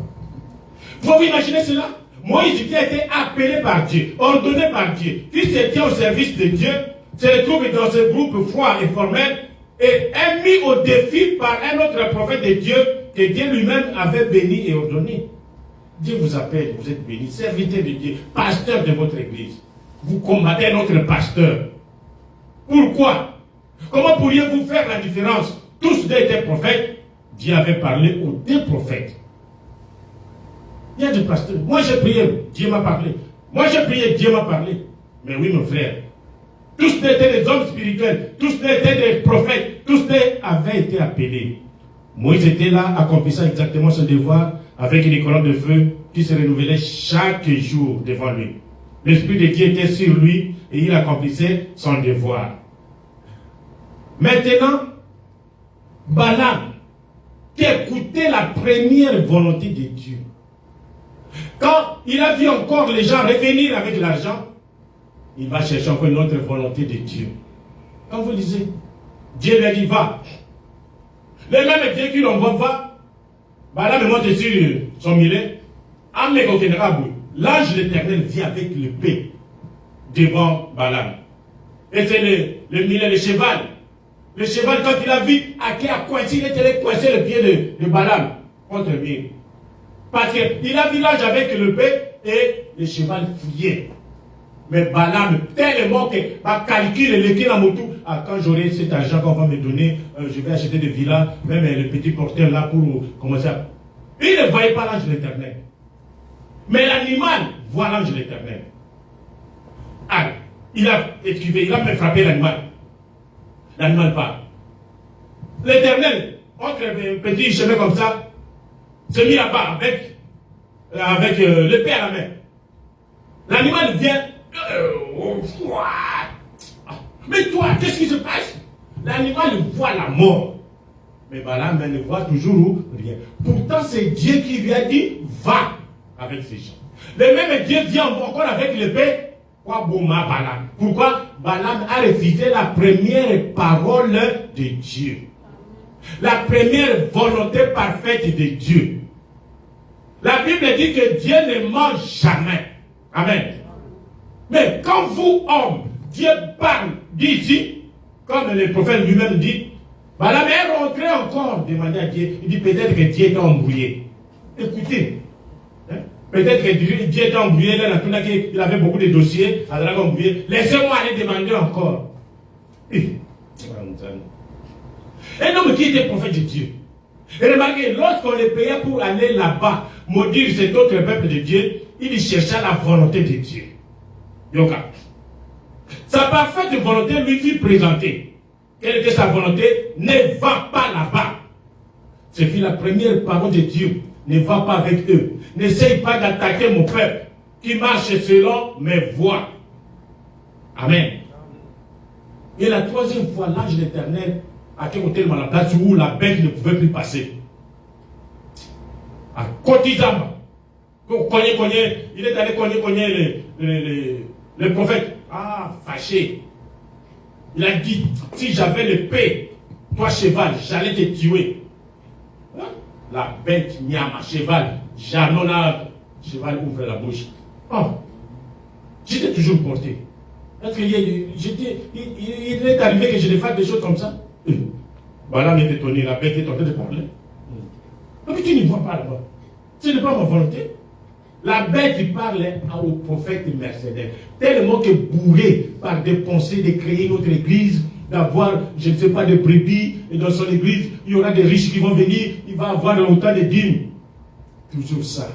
Speaker 1: Vous pouvez imaginer cela? Moïse qui a été appelé par Dieu, ordonné par Dieu, qui se tient au service de Dieu, se retrouve dans ce groupe froid et formel et est mis au défi par un autre prophète de Dieu que Dieu lui-même avait béni et ordonné. Dieu vous appelle, vous êtes béni, serviteur de Dieu, pasteur de votre église. Vous combattez notre pasteur. Pourquoi? Comment pourriez-vous faire la différence? Tous deux étaient prophètes. Dieu avait parlé aux deux prophètes. Il y a des pasteurs. Moi j'ai prié, Dieu m'a parlé. Moi j'ai prié, Dieu m'a parlé. Mais oui, mon frère, tous étaient des hommes spirituels, tous étaient des prophètes, tous avaient été appelés. Moïse était là, accomplissant exactement son devoir avec une colonne de feu qui se renouvelait chaque jour devant lui. L'Esprit de Dieu était sur lui et il accomplissait son devoir. Maintenant, Balaam, qui écoutait la première volonté de Dieu, quand il a vu encore les gens revenir avec l'argent, il va chercher encore une autre volonté de Dieu. Quand vous lisez, Dieu lui a dit, va. Le même Dieu qui l'envoie, va. Balaam monte sur son millet. L'ange de l'Éternel vient avec l'épée devant Balaam. Et c'est le millet, le cheval. Le cheval, quand il a vu qui a coincé, il était coincé le pied de Balaam contre le mur. Parce qu'il a vu l'ange avec l'épée et le cheval fouillait. Mais Balaam, tellement que ma calcul l'équipe à mon tour, quand j'aurai cet argent qu'on va me donner, je vais acheter des villas, même le petit porteur là pour commencer à... Il ne voyait pas l'ange de l'Éternel. Mais l'animal voit l'ange de l'Éternel. Ah, il a esquivé, il a même frappé l'animal. L'animal part. L'Éternel, entre un petit chemin comme ça, se mit là-bas avec l'épée à la main. L'animal vient. Mais toi, qu'est-ce qui se passe? L'animal voit la mort. Mais Balaam ne voit toujours rien. Pourtant, c'est Dieu qui lui a dit, va avec ces gens. Le même Dieu vient encore avec l'épée. Pourquoi Balaam a refusé la première parole de Dieu? La première volonté parfaite de Dieu. La Bible dit que Dieu ne ment jamais. Amen. Mais quand vous, hommes, Dieu parle d'ici, comme le prophète lui-même dit, Balaam est rentré encore demander à Dieu. Il dit peut-être que Dieu est embrouillé. Écoutez, hein? Peut-être que Dieu est embrouillé, il avait beaucoup de dossiers, il a embrouillé. Laissez-moi aller demander encore. Un homme qui était prophète de Dieu. Et remarquez, lorsqu'on les payait pour aller là-bas, maudire cet autre peuple de Dieu, il cherchait la volonté de Dieu. Yoka. Sa parfaite volonté lui fut présentée. Quelle était sa volonté? Ne va pas là-bas. C'est la première parole de Dieu. Ne va pas avec eux. N'essaye pas d'attaquer mon peuple qui marche selon mes voies. Amen. Et la troisième fois, l'ange de l'Éternel a été dans la place où la bête ne pouvait plus passer. À quotidiennement. Il est allé cogner le prophète. Ah, fâché. Il a dit, si j'avais l'épée, toi cheval, j'allais te tuer. Hein? La bête nyama, cheval, Janona, cheval ouvre la bouche. Oh, j'étais toujours porté. Est-ce qu'il il est arrivé que je fasse des choses comme ça? Balaam est étonné, la bête est en train de parler. Mais tu n'y vois pas là-bas. Ce n'est pas ma volonté. La bête qui parlait au prophète Mercedes, tellement que bourré par des pensées de créer une autre église, d'avoir, je ne sais pas, des brebis, et dans son église, il y aura des riches qui vont venir, il va avoir autant de dîmes. Toujours ça.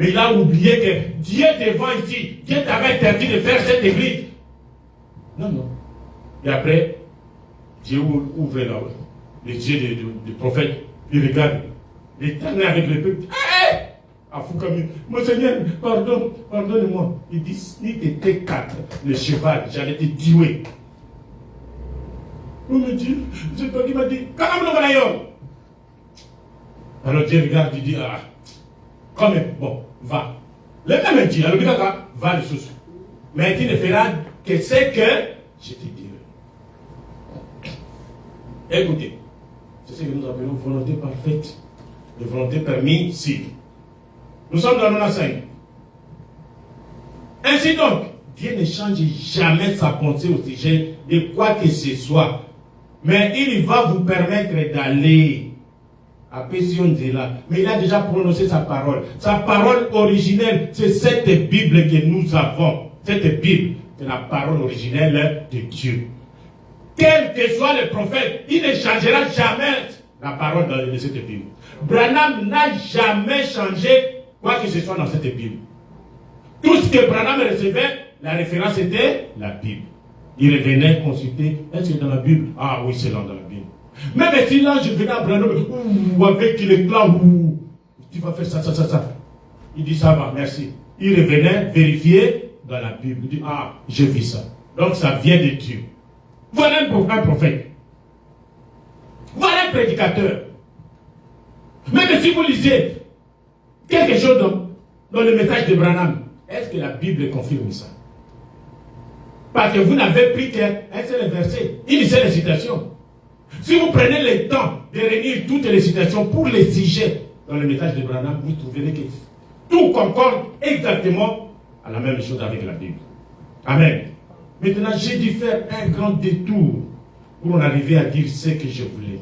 Speaker 1: Mais il a oublié que Dieu devant ici, Dieu t'avait interdit de faire cette église. Non, non. Et après, Dieu ouvre les yeux du prophète, il regarde, l'Éternel avec le peuple. Mon Seigneur, pardonne-moi. Il dit, si tu étais 4, le cheval, j'allais te tuer. Oh mon Dieu, il m'a dit, alors Dieu regarde, il dit, ah, quand même, bon, va. Le même dit, alors va le sous. Mais tu ne feras que ce que je te dirai. Écoutez, c'est ce que nous appelons volonté parfaite, de volonté permissive. Nous sommes dans Romains 5. Ainsi donc, Dieu ne change jamais sa pensée au sujet de quoi que ce soit. Mais il va vous permettre d'aller à Pessionzela. Mais il a déjà prononcé sa parole. Sa parole originelle, c'est cette Bible que nous avons. Cette Bible, c'est la parole originelle de Dieu. Quel que soit le prophète, il ne changera jamais la parole de cette Bible. Branham n'a jamais changé quoi que ce soit dans cette Bible. Tout ce que Branham recevait, la référence était la Bible. Il revenait consulter, est-ce que dans la Bible? Ah oui, c'est dans la Bible. Même si l'ange venait à Branham, ou avec l'éclat, ou tu vas faire ça. Il dit, ça va, merci. Il revenait vérifier dans la Bible. Il dit, ah, j'ai vu ça. Donc ça vient de Dieu. Voilà un prophète. Voilà un prédicateur. Même si vous lisez quelque chose dans le message de Branham, est-ce que la Bible confirme ça? Parce que vous n'avez pris qu'un seul verset. Il lisait les citations. Si vous prenez le temps de réunir toutes les citations pour les sujets dans le message de Branham, vous trouverez que tout concorde exactement à la même chose avec la Bible. Amen. Maintenant, j'ai dû faire un grand détour pour en arriver à dire ce que je voulais.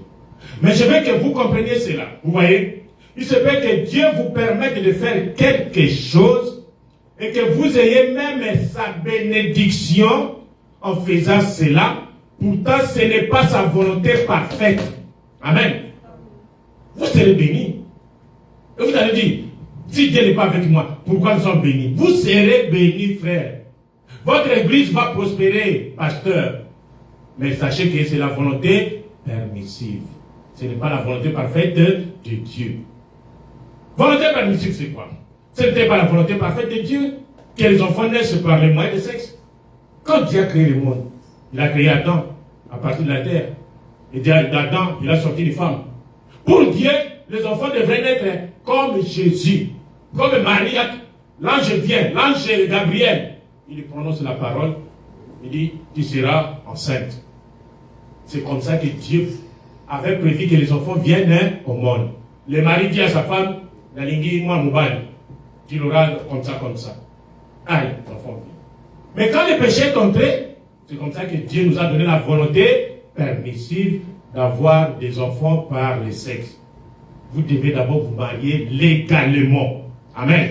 Speaker 1: Mais je veux que vous compreniez cela. Vous voyez, il se peut que Dieu vous permette de faire quelque chose et que vous ayez même sa bénédiction en faisant cela. Pourtant, ce n'est pas sa volonté parfaite. Amen. Vous serez bénis. Et vous allez dire, si Dieu n'est pas avec moi, pourquoi nous sommes bénis? Vous serez bénis, frère. Votre église va prospérer, pasteur. Mais sachez que c'est la volonté permissive. Ce n'est pas la volonté parfaite de Dieu. Volonté permissive, c'est quoi? Ce n'était pas la volonté parfaite de Dieu que les enfants naissent par les moyens de sexe. Quand Dieu a créé le monde, il a créé Adam à partir de la terre. Et d'Adam, il a sorti une femme. Pour Dieu, les enfants devraient naître comme Jésus. Comme Marie, l'ange vient, l'ange Gabriel. Il lui prononce la parole. Il dit, tu seras enceinte. C'est comme ça que Dieu avait prévu que les enfants viennent au monde. Le mari dit à sa femme, la lingui, moi, Moubali, tu l'auras comme ça. Allez, l'enfant vient. Mais quand le péché est entré, c'est comme ça que Dieu nous a donné la volonté permissive d'avoir des enfants par le sexe. Vous devez d'abord vous marier légalement. Amen.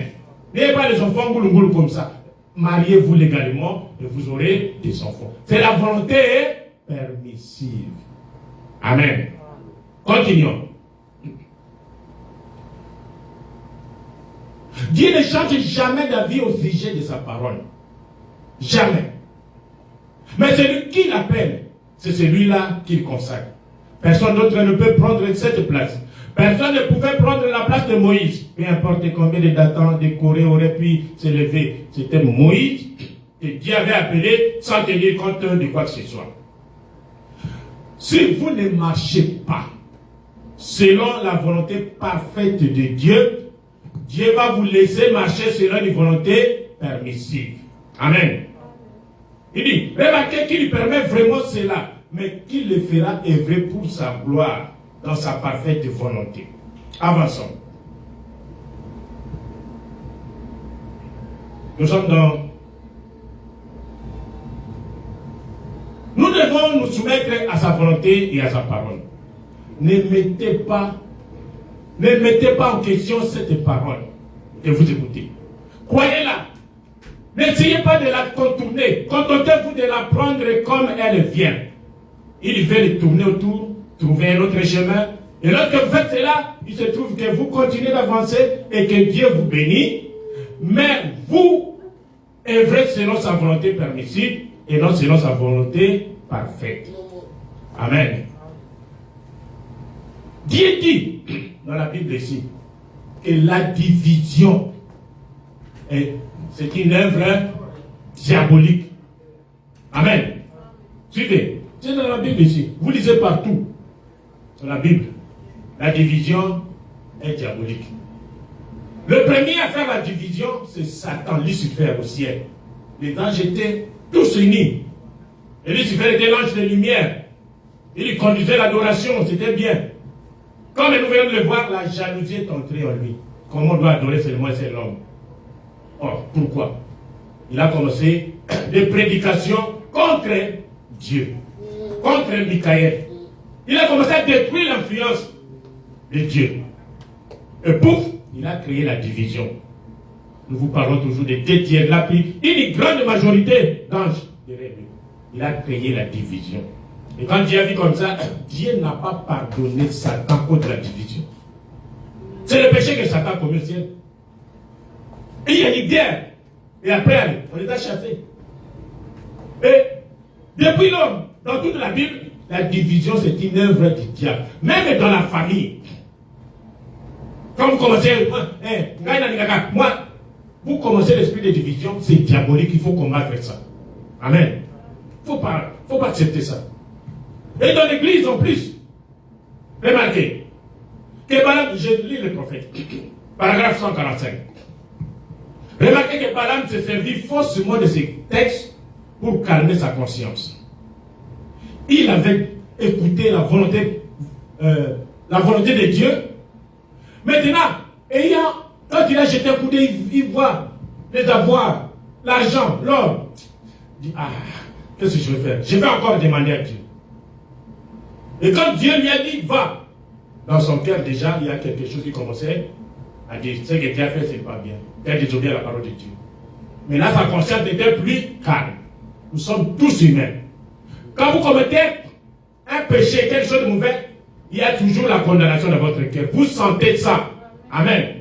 Speaker 1: N'ayez pas les enfants goulou comme ça. Mariez-vous légalement et vous aurez des enfants. C'est la volonté permissive. Amen. Continuons. Dieu ne change jamais d'avis au sujet de sa parole. Jamais. Mais celui qui l'appelle, c'est celui-là qu'il consacre. Personne d'autre ne peut prendre cette place. Personne ne pouvait prendre la place de Moïse. Peu importe combien de Datans, de Corée auraient pu s'élever. C'était Moïse que Dieu avait appelé sans tenir compte de quoi que ce soit. Si vous ne marchez pas selon la volonté parfaite de Dieu, Dieu va vous laisser marcher selon une volonté permissive. Amen. Il dit, remarquez qu'il lui permet vraiment cela, mais qu'il le fera œuvrer pour sa gloire, dans sa parfaite volonté. Avançons. Nous sommes dans... Nous devons nous soumettre à sa volonté et à sa parole. Ne mettez pas en question cette parole que vous écoutez. Croyez-la. N'essayez pas de la contourner. Contentez-vous de la prendre comme elle vient. Il veut le tourner autour, trouver un autre chemin. Et lorsque vous faites cela, il se trouve que vous continuez d'avancer et que Dieu vous bénit. Mais vous œuvrez selon sa volonté permissive et non selon sa volonté parfaite. Amen. Dieu dit dans la Bible ici que la division c'est une œuvre diabolique. Amen. Suivez. C'est dans la Bible ici. Vous lisez partout. Dans la Bible. La division est diabolique. Le premier à faire la division, c'est Satan, Lucifer au ciel. Les anges étaient tous unis. Et Lucifer était l'ange de lumière. Il conduisait l'adoration, c'était bien. Comme nous venons de le voir, la jalousie est entrée en lui. Comment on doit adorer seulement c'est l'homme? Or, pourquoi? Il a commencé des prédications contre Dieu, contre Michael. Il a commencé à détruire l'influence de Dieu. Et pouf, il a créé la division. Nous vous parlons toujours des deux tiers de la pluie. Une grande majorité d'anges derrière lui. Il a créé la division. Et quand Dieu a vu comme ça, Dieu n'a pas pardonné Satan contre la division. C'est le péché que Satan a commis au ciel. Et il y a une guerre. Et après, on les a chassés. Et depuis l'homme, dans toute la Bible, la division, c'est une œuvre du diable. Même dans la famille. Quand vous commencez, moi, vous commencez l'esprit de division, c'est diabolique, il faut combattre ça. Amen. Faut pas accepter ça. Et dans l'église en plus, remarquez, que Balaam, je lis le prophète, paragraphe 145. Remarquez que Balaam s'est servi faussement de ces textes pour calmer sa conscience. Il avait écouté la volonté de Dieu. Maintenant, quand il a jeté un coup d'œil, il voit les avoirs, l'argent, l'or. Il dit, qu'est-ce que je vais faire? Je vais encore demander à Dieu. Et quand Dieu lui a dit, va, dans son cœur déjà, il y a quelque chose qui commençait à dire, ce que tu as fait, c'est pas bien. Tu as désobéi à la parole de Dieu. Maintenant, sa conscience était plus calme. Nous sommes tous humains. Quand vous commettez un péché, quelque chose de mauvais, il y a toujours la condamnation dans votre cœur. Vous sentez ça. Amen.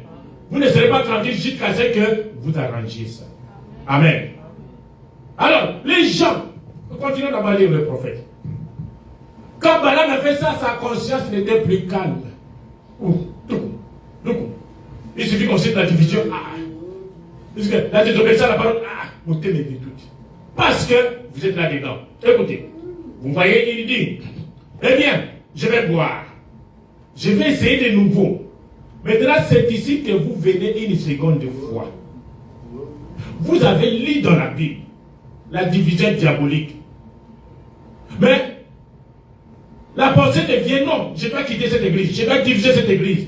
Speaker 1: Vous ne serez pas tranquille jusqu'à ce que vous arrangiez ça. Amen. Alors, les gens, continuons à lire le prophète. Quand Balaam a fait ça, sa conscience n'était plus calme. Il suffit qu'on cite la division. La désobéissance à la parole. Vous t'aimez tout. Parce que vous êtes là-dedans. Écoutez, vous voyez, il dit, eh bien, je vais boire. Je vais essayer de nouveau. Maintenant, c'est ici que vous venez une seconde fois. Vous avez lu dans la Bible la division diabolique. Mais la pensée devient non, je dois quitter cette église, je dois diviser cette église.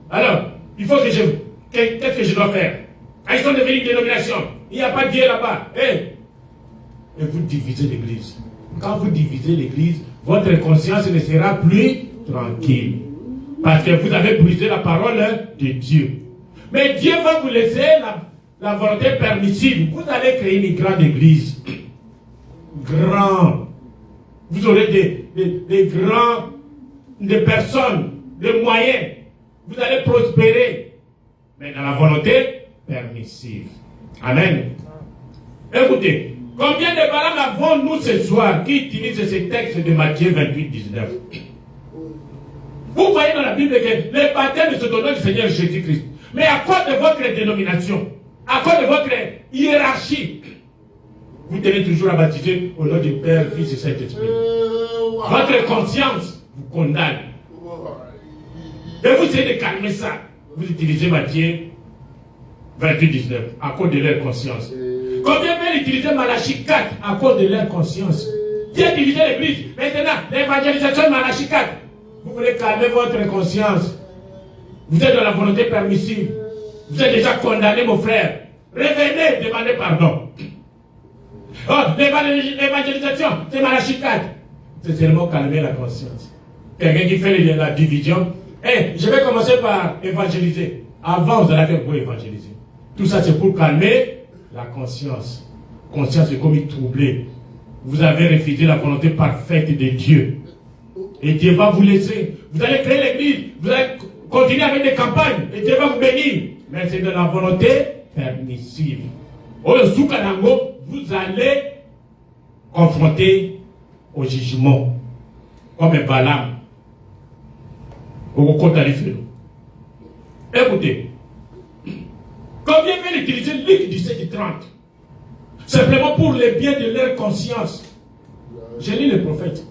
Speaker 1: Alors, il faut que qu'est-ce que je dois faire? Ils sont devenus une dénomination. Il n'y a pas de Dieu là-bas. Et vous divisez l'église. Quand vous divisez l'église, votre conscience ne sera plus tranquille. Parce que vous avez brisé la parole de Dieu. Mais Dieu va vous laisser la volonté permissive. Vous allez créer une grande église. Grand. Vous aurez des personnes, des moyens. Vous allez prospérer. Mais dans la volonté permissive. Amen. Écoutez, combien de Balaam avons-nous ce soir qui utilisent ces textes de Matthieu 28, 19? Vous voyez dans la Bible que les baptêmes se donnent du Seigneur Jésus-Christ. Mais à cause de votre dénomination, à cause de votre hiérarchie, vous tenez toujours à baptiser au nom du Père, Fils et Saint-Esprit. Votre conscience vous condamne. Et vous essayez de calmer ça. Vous utilisez Matthieu 28, 19 à cause de leur conscience. Combien veulent utiliser Malachie 4 à cause de leur conscience? Dieu a divisé l'église. Maintenant, l'évangélisation de Malachie 4. Vous voulez calmer votre conscience. Vous êtes dans la volonté permissive. Vous êtes déjà condamné, mon frère. Revenez, demandez pardon. L'évangélisation, c'est Malachie 4. C'est seulement calmer la conscience. Quelqu'un qui fait la division. Je vais commencer par évangéliser. Avant, vous allez faire pour évangéliser. Tout ça, c'est pour calmer la conscience. Conscience est comme troublée. Vous avez refusé la volonté parfaite de Dieu. Et Dieu va vous laisser. Vous allez créer l'église. Vous allez continuer avec des campagnes. Et Dieu va vous bénir. Mais c'est de la volonté permissive. Au Soukanango, vous allez confronter au jugement. Comme Balaam. Au côté de écoutez. Combien veulent utiliser Luc 17 et 30? Simplement pour le bien de leur conscience. J'ai lu le prophète.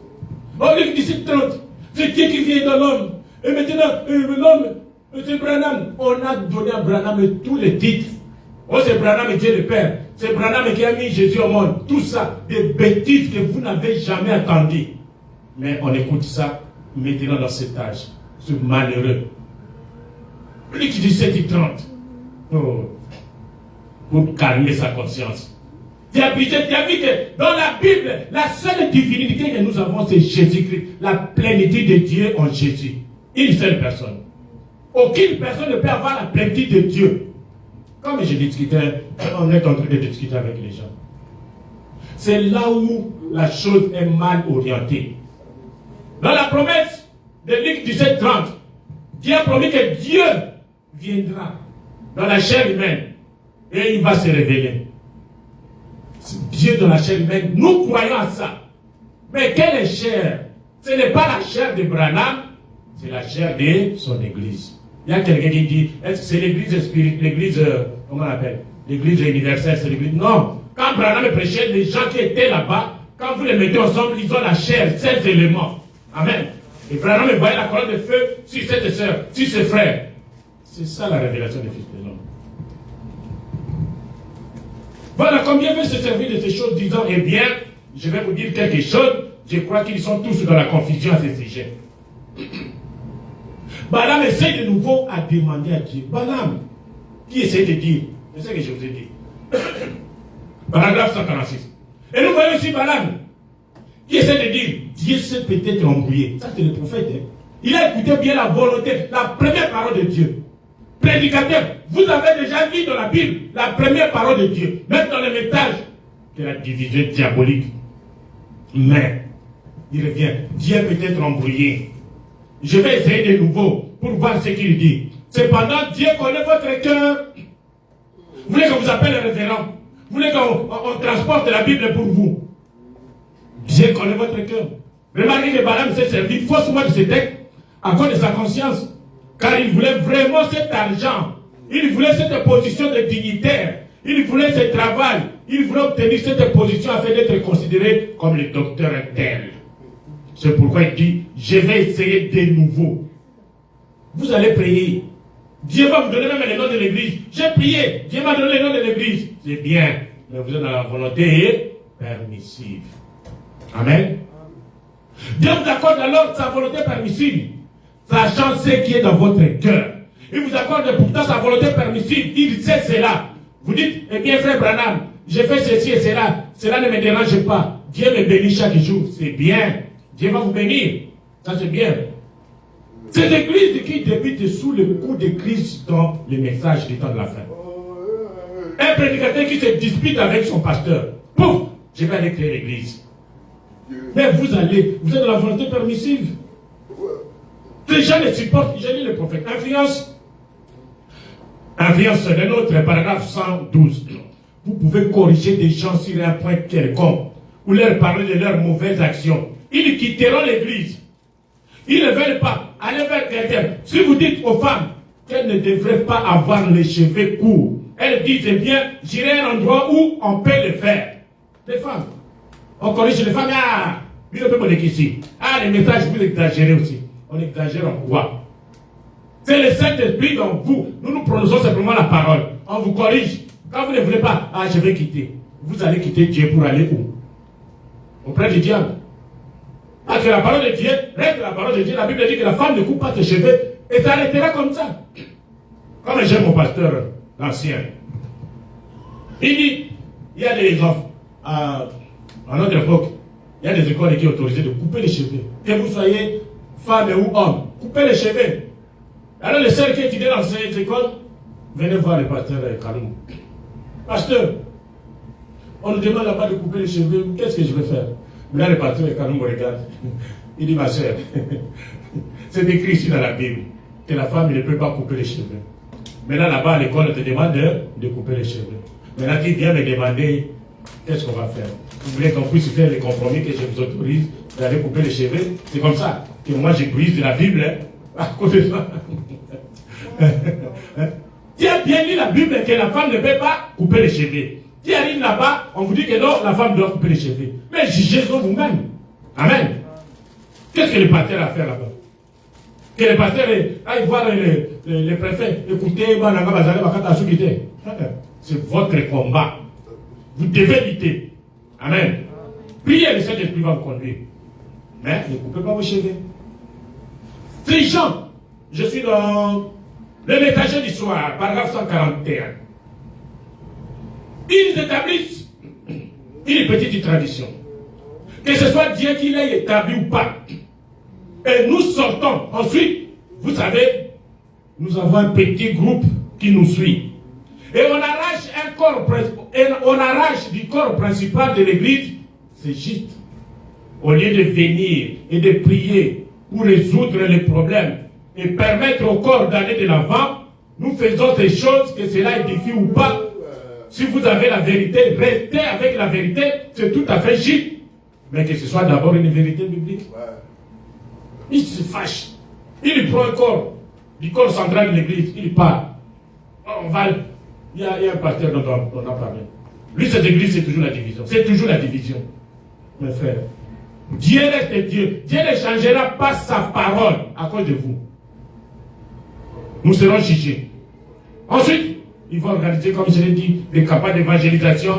Speaker 1: Luc 17 et 30. C'est Dieu qui vient dans l'homme. Et maintenant, l'homme, c'est Branham. On a donné à Branham tous les titres. C'est Branham Dieu le Père. C'est Branham qui a mis Jésus au monde. Tout ça, des bêtises que vous n'avez jamais entendues. Mais on écoute ça maintenant dans cet âge. Ce malheureux. Luc 17 et 30. Pour calmer sa conscience. Tu as vu que dans la Bible, la seule divinité que nous avons, c'est Jésus-Christ. La plénitude de Dieu en Jésus. Une seule personne. Aucune personne ne peut avoir la plénitude de Dieu. Comme je discutais, on est en train de discuter avec les gens. C'est là où la chose est mal orientée. Dans la promesse de Luc 17, 30, Dieu a promis que Dieu viendra dans la chair humaine et il va se révéler. Dieu dans la chair humaine, nous croyons à ça. Mais quelle est chair? Ce n'est pas la chair de Branham, c'est la chair de son église. Il y a quelqu'un qui dit, est-ce que c'est l'église spirituelle, l'église, comment on appelle? L'église universelle, c'est l'église. Non. Quand Branham prêchait, les gens qui étaient là-bas, quand vous les mettez ensemble, ils ont la chair, 16 éléments. Amen. Et Branham voyait la colonne de feu sur cette sœur, sur ses frères. C'est ça la révélation des fils de l'homme. Voilà combien veut se servir de ces choses, disant, eh bien, je vais vous dire quelque chose, je crois qu'ils sont tous dans la confusion à ce sujet. Balaam essaie de nouveau à demander à Dieu. Balaam, qui essaie de dire, c'est ce que je vous ai dit. Paragraphe 146. Et nous voyons aussi Balaam, qui essaie de dire, Dieu s'est peut-être embrouillé. Ça c'est le prophète. Hein? Il a écouté bien la volonté, la première parole de Dieu. Prédicateur, vous avez déjà lu dans la Bible la première parole de Dieu, même dans le message de la division diabolique. Mais, il revient, Dieu peut être embrouillé. Je vais essayer de nouveau pour voir ce qu'il dit. Cependant, Dieu connaît votre cœur. Vous voulez qu'on vous appelle le révérend? Vous voulez qu'on transporte la Bible pour vous? Dieu connaît votre cœur. Remarquez que Balaam s'est servi faussement de ce texte à cause de sa conscience. Car il voulait vraiment cet argent. Il voulait cette position de dignitaire. Il voulait ce travail. Il voulait obtenir cette position afin d'être considéré comme le docteur tel. C'est pourquoi il dit, je vais essayer de nouveau. Vous allez prier. Dieu va vous donner même les noms de l'église. J'ai prié. Dieu m'a donné les noms de l'église. C'est bien. Mais vous êtes dans la volonté permissive. Amen. Dieu vous accorde alors sa volonté permissive, sachant ce qui est dans votre cœur. Il vous accorde pourtant sa volonté permissive. Il sait cela. Vous dites, eh bien frère Branham, j'ai fait ceci et cela. Cela ne me dérange pas. Dieu me bénit chaque jour. C'est bien. Dieu va vous bénir. Ça c'est bien. C'est l'église qui débute sous le coup de Christ dans le message du temps de la fin. Un prédicateur qui se dispute avec son pasteur. Pouf, je vais aller créer l'église. Mais vous êtes dans la volonté permissive. Les gens les supportent, j'ai dit le prophète. Influence c'est un autre paragraphe 112. Vous pouvez corriger des gens sur un point quelconque, ou leur parler de leurs mauvaises actions. Ils quitteront l'église. Ils ne veulent pas aller vers quelqu'un. Si vous dites aux femmes qu'elles ne devraient pas avoir les cheveux courts, elles disent, eh bien, j'irai à un endroit où on peut le faire. Les femmes. On corrige les femmes. Ah, il ne peut pas ici. Ah, les messages, vous exagérez aussi. On exagère en quoi? C'est le Saint-Esprit dans vous. Nous prononçons simplement la parole. On vous corrige. Quand vous ne voulez pas, ah, je vais quitter. Vous allez quitter Dieu pour aller où? Auprès du diable. Parce que la parole de Dieu reste la parole de Dieu. La Bible dit que la femme ne coupe pas ses cheveux et ça arrêtera comme ça. Comme j'aime mon pasteur, l'ancien. Il dit, il y a des enfants, à notre époque, il y a des écoles qui sont autorisées de couper les cheveux. Que vous soyez femme ou homme, coupez les cheveux. Alors les sœurs qui étudient dans ces écoles, venez voir le pasteur Kalou. Pasteur, on nous demande là-bas de couper les cheveux, qu'est-ce que je vais faire? Là, le pasteur Kalou me regarde. Il dit, ma sœur, c'est écrit ici dans la Bible que la femme ne peut pas couper les cheveux. Maintenant, là-bas, à l'école, on te demande de couper les cheveux. Maintenant, tu viens me demander, qu'est-ce qu'on va faire? Vous voulez qu'on puisse faire les compromis que je vous autorise d'aller couper les cheveux? C'est comme ça que moi, je brise de la Bible, à cause de ça. Tu as bien lu la Bible que la femme ne peut pas couper les cheveux. Tu arrives là-bas, on vous dit que non, la femme doit couper les cheveux. Mais jugez sur vous-même. Amen. Qu'est-ce que le pasteur a fait là-bas? Que le pasteur aille voir le préfet. Écoutez, c'est votre combat. Vous devez lutter. Amen. Priez, le Saint-Esprit va vous conduire. Mais ne coupez pas vos cheveux. C'est Jean. Je suis dans le messager du soir, paragraphe 141. Ils établissent une petite tradition. Que ce soit Dieu qui l'ait établi ou pas. Et nous sortons. Ensuite, vous savez, nous avons un petit groupe qui nous suit. Et on arrache du corps principal de l'église, c'est juste. Au lieu de venir et de prier pour résoudre les problèmes et permettre au corps d'aller de l'avant, nous faisons ces choses, que cela édifie ou pas. Si vous avez la vérité, restez avec la vérité, c'est tout à fait juste. Mais que ce soit d'abord une vérité biblique. il se fâche. Il prend un corps, du corps central de l'église, il part. On va, il y a un pasteur dont on a parlé. Lui, cette église, c'est toujours la division. C'est toujours la division. Mes frères, Dieu reste Dieu. Dieu ne changera pas sa parole à cause de vous. Nous serons jugés. Ensuite, ils vont organiser, comme je l'ai dit, des campagnes d'évangélisation.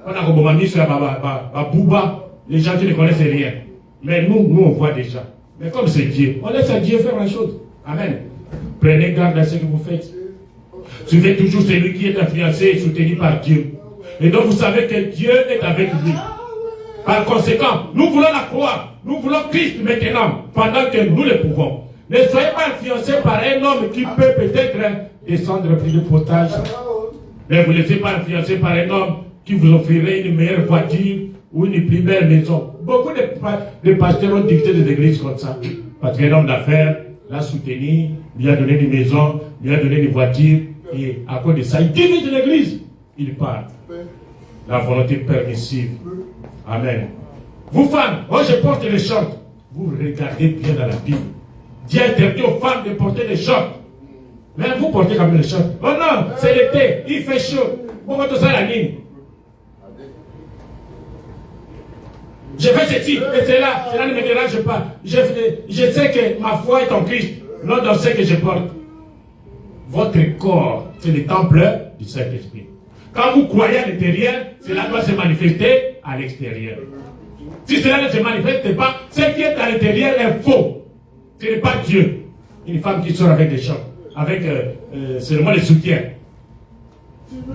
Speaker 1: On a mis sur la Bouba, les gens qui ne connaissent rien. Mais nous, on voit déjà. Mais comme c'est Dieu, on laisse à Dieu faire la chose. Amen. Prenez garde à ce que vous faites. Suivez toujours celui qui est influencé et soutenu par Dieu. Et donc vous savez que Dieu est avec lui. Par conséquent, nous voulons la croix. Nous voulons Christ maintenant, pendant que nous le pouvons. Ne soyez pas influencés par un homme qui peut peut-être descendre plus de potage. Ne vous laissez pas influencer par un homme qui vous offrirait une meilleure voiture ou une plus belle maison. Beaucoup de pasteurs ont dicté des églises comme ça. Parce qu'un homme d'affaires l'a soutenu, lui a donné des maisons, lui a donné des voitures, et à cause de ça, il divise l'église. Il part. La volonté permissive. Amen. Vous femmes, moi je porte les shorts. Vous regardez bien dans la Bible. Dieu interdit aux femmes de porter des shorts. Mais vous portez quand même les shorts. Oh non, c'est l'été, il fait chaud. Vous portez ça la ligne. Je fais ceci et cela ne me dérange pas. Je sais que ma foi est en Christ, non dans ce que je porte. Votre corps, c'est le temple du Saint-Esprit. Quand vous croyez à l'intérieur, cela doit se manifester à l'extérieur. Si cela ne se manifeste pas, ce qui est à l'intérieur est faux. Ce n'est pas Dieu. Une femme qui sort avec des shorts, avec seulement les soutiens.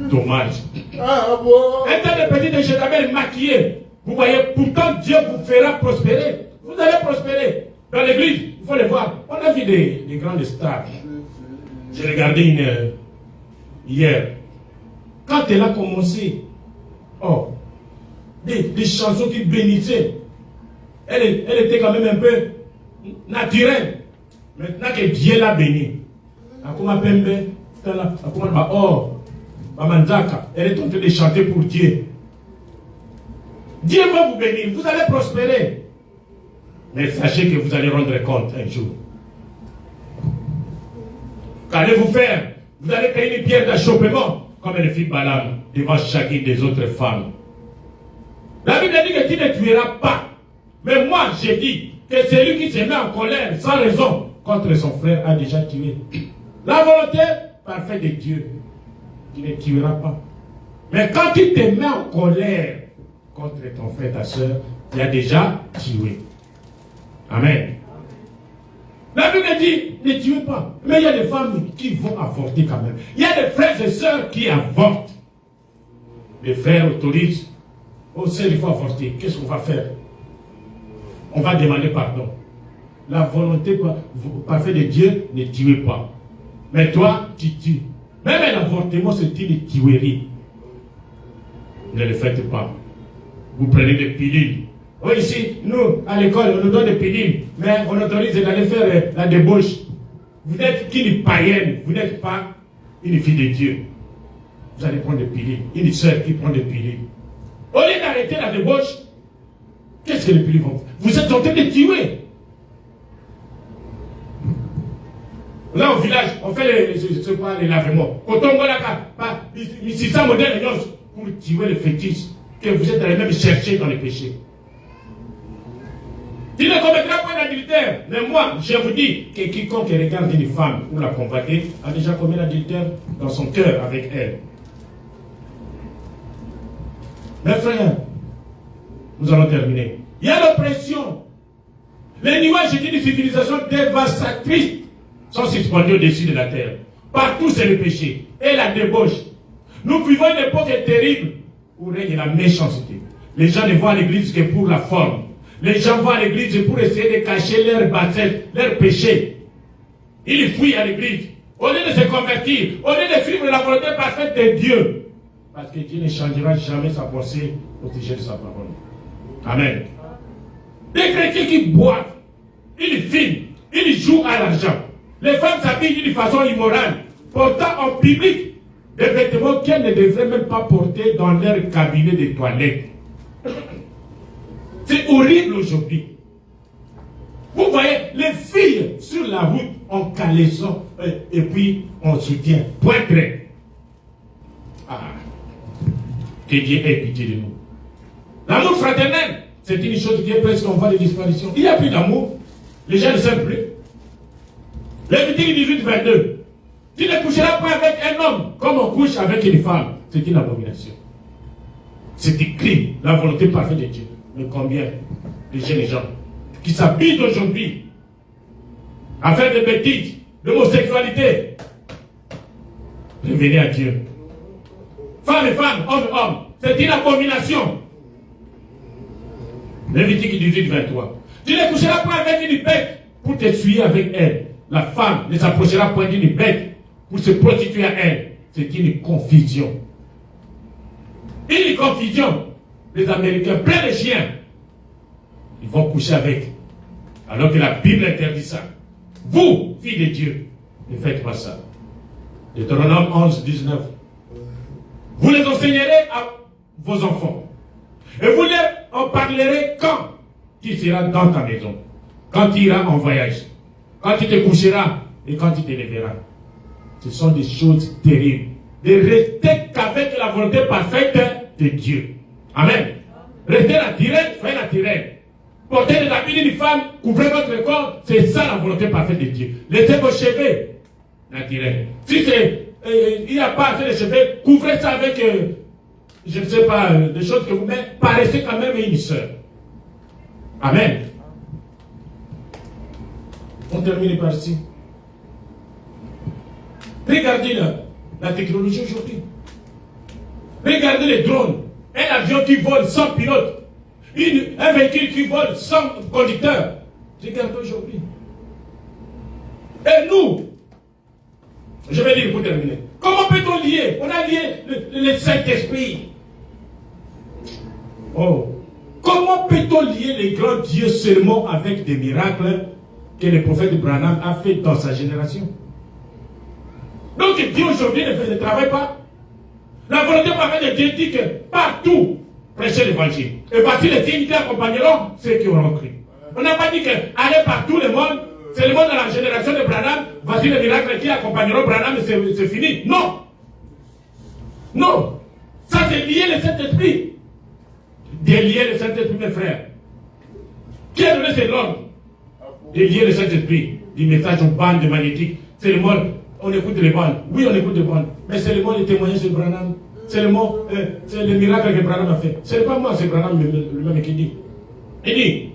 Speaker 1: Dommage. Un tas de petites Jézabel maquillées. Vous voyez, pourtant Dieu vous fera prospérer. Vous allez prospérer. Dans l'église, il faut les voir. On a vu des grandes stars. J'ai regardé une hier. Quand elle a commencé, des chansons qui bénissaient. Elle était quand même un peu naturelle. Maintenant que Dieu l'a bénie. Elle est en train de chanter pour Dieu. Dieu va vous bénir, vous allez prospérer. Mais sachez que vous allez rendre compte un jour. Qu'allez-vous faire? Vous allez créer une pierre d'achoppement, comme le fit Balaam, devant chacune des autres femmes. La Bible dit que tu ne tueras pas. Mais moi, j'ai dit que celui qui se met en colère sans raison contre son frère a déjà tué. La volonté parfaite de Dieu, tu ne tueras pas. Mais quand tu te mets en colère contre ton frère, ta soeur, il a déjà tué. Amen. La Bible dit, ne tuez pas. Mais il y a des femmes qui vont avorter quand même. Il y a des frères et sœurs qui avortent. Les frères autorisent. Oh, sœur, il faut avorter. Qu'est-ce qu'on va faire? On va demander pardon. La volonté parfaite de Dieu, ne tuez pas. Mais toi, tu tues. Même un avortement, c'est une tuerie. Ne le faites pas. Vous prenez des pilules. Oh, ici, nous, à l'école, on nous donne des pilules, mais on autorise d'aller faire la débauche. Vous n'êtes qu'une païenne, vous n'êtes pas une fille de Dieu. Vous allez prendre des pilules. Une sœur qui prend des pilules. Au lieu d'arrêter la débauche, qu'est-ce que les pilules vont faire? Vous êtes en train de tuer. Là, au village, on fait les lavements. Au Tongo, là, ici, ça modèle pour tuer les fétiches que vous êtes allés même chercher dans les péchés. Tu ne commettras pas d'adultère. Mais moi, je vous dis que quiconque regarde une femme ou la convoiter a déjà commis l'adultère dans son cœur avec elle. Mes frères, nous allons terminer. Il y a l'oppression. Les nuages d'une civilisation dévastatrice sont suspendus au-dessus de la terre. Partout, c'est le péché et la débauche. Nous vivons une époque terrible où règne la méchanceté. Les gens ne vont à l'église que pour la forme. Les gens vont à l'église pour essayer de cacher leur bassesse, leur péché. Ils fuient à l'église. Au lieu de se convertir, au lieu de suivre la volonté parfaite de Dieu. Parce que Dieu ne changera jamais sa pensée au sujet de sa parole. Amen. Des chrétiens qui boivent, ils filment, ils jouent à l'argent. Les femmes s'habillent d'une façon immorale, portant en public des vêtements qu'elles ne devraient même pas porter dans leur cabinet de toilette. C'est horrible aujourd'hui. Vous voyez, les filles sur la route en caleçon et puis on soutient. Point très. Ah. Que Dieu ait pitié de nous. L'amour fraternel, c'est une chose qui est presque en voie de disparition. Il n'y a plus d'amour. Les gens ne s'aiment plus. Lévitique 18-22. Tu ne coucheras pas avec un homme comme on couche avec une femme. C'est une abomination. C'est écrit, la volonté parfaite de Dieu. Mais combien de jeunes gens qui s'habillent aujourd'hui à faire des bêtises, d'homosexualité. Revenez à Dieu. Femme et femme, homme et homme. C'est une abomination. Lévitique 18-23. Tu ne coucheras pas avec une bête pour t'essuyer avec elle. La femme ne s'approchera point d'une bête pour se prostituer à elle. C'est une confusion. Une confusion. Les Américains, plein de chiens, ils vont coucher avec. Alors que la Bible interdit ça. Vous, filles de Dieu, ne faites pas ça. Deutéronome 11-19. Vous les enseignerez à vos enfants. Et vous leur en parlerez quand tu seras dans ta maison. Quand tu iras en voyage. Quand tu te coucheras et quand tu te lèveras. Ce sont des choses terribles. De rester qu'avec la volonté parfaite de Dieu. Amen. Restez naturel, soyez naturel. Portez les habits d'une femme, couvrez votre corps, c'est ça la volonté parfaite de Dieu. Laissez vos cheveux naturels. Si il n'y a pas assez de cheveux, couvrez ça avec, je ne sais pas, des choses que vous mettez, paraissez quand même une sœur. Amen. On termine par ici. Regardez la technologie aujourd'hui. Regardez les drones. Un avion qui vole sans pilote. Un véhicule qui vole sans conducteur. Regardez aujourd'hui. Et nous, je vais dire pour terminer. Comment peut-on lier? On a lié le Saint-Esprit. Oh. Comment peut-on lier les grands dieux seulement avec des miracles que le prophète Branham a fait dans sa génération? Donc Dieu aujourd'hui ne travaille pas. La volonté parfaite de Dieu dit que partout, prêchez l'évangile. Et voici les signes qui accompagneront ceux qui auront cru. On n'a pas dit que aller partout le monde, c'est le monde de la génération de Branham, voici les miracles qui accompagneront Branham et c'est fini. Non. Non. Ça c'est lier le Saint-Esprit. Délier le Saint-Esprit, mes frères. Qui a donné cet ordre? Délier le Saint-Esprit du message aux bandes magnétiques. C'est le monde. On écoute les bandes. Oui, on écoute les bandes. Mais c'est le monde des témoignages de Branham. C'est le mot, c'est le miracle que Branham a fait. Ce n'est pas moi, c'est Branham lui-même qui dit. Il dit.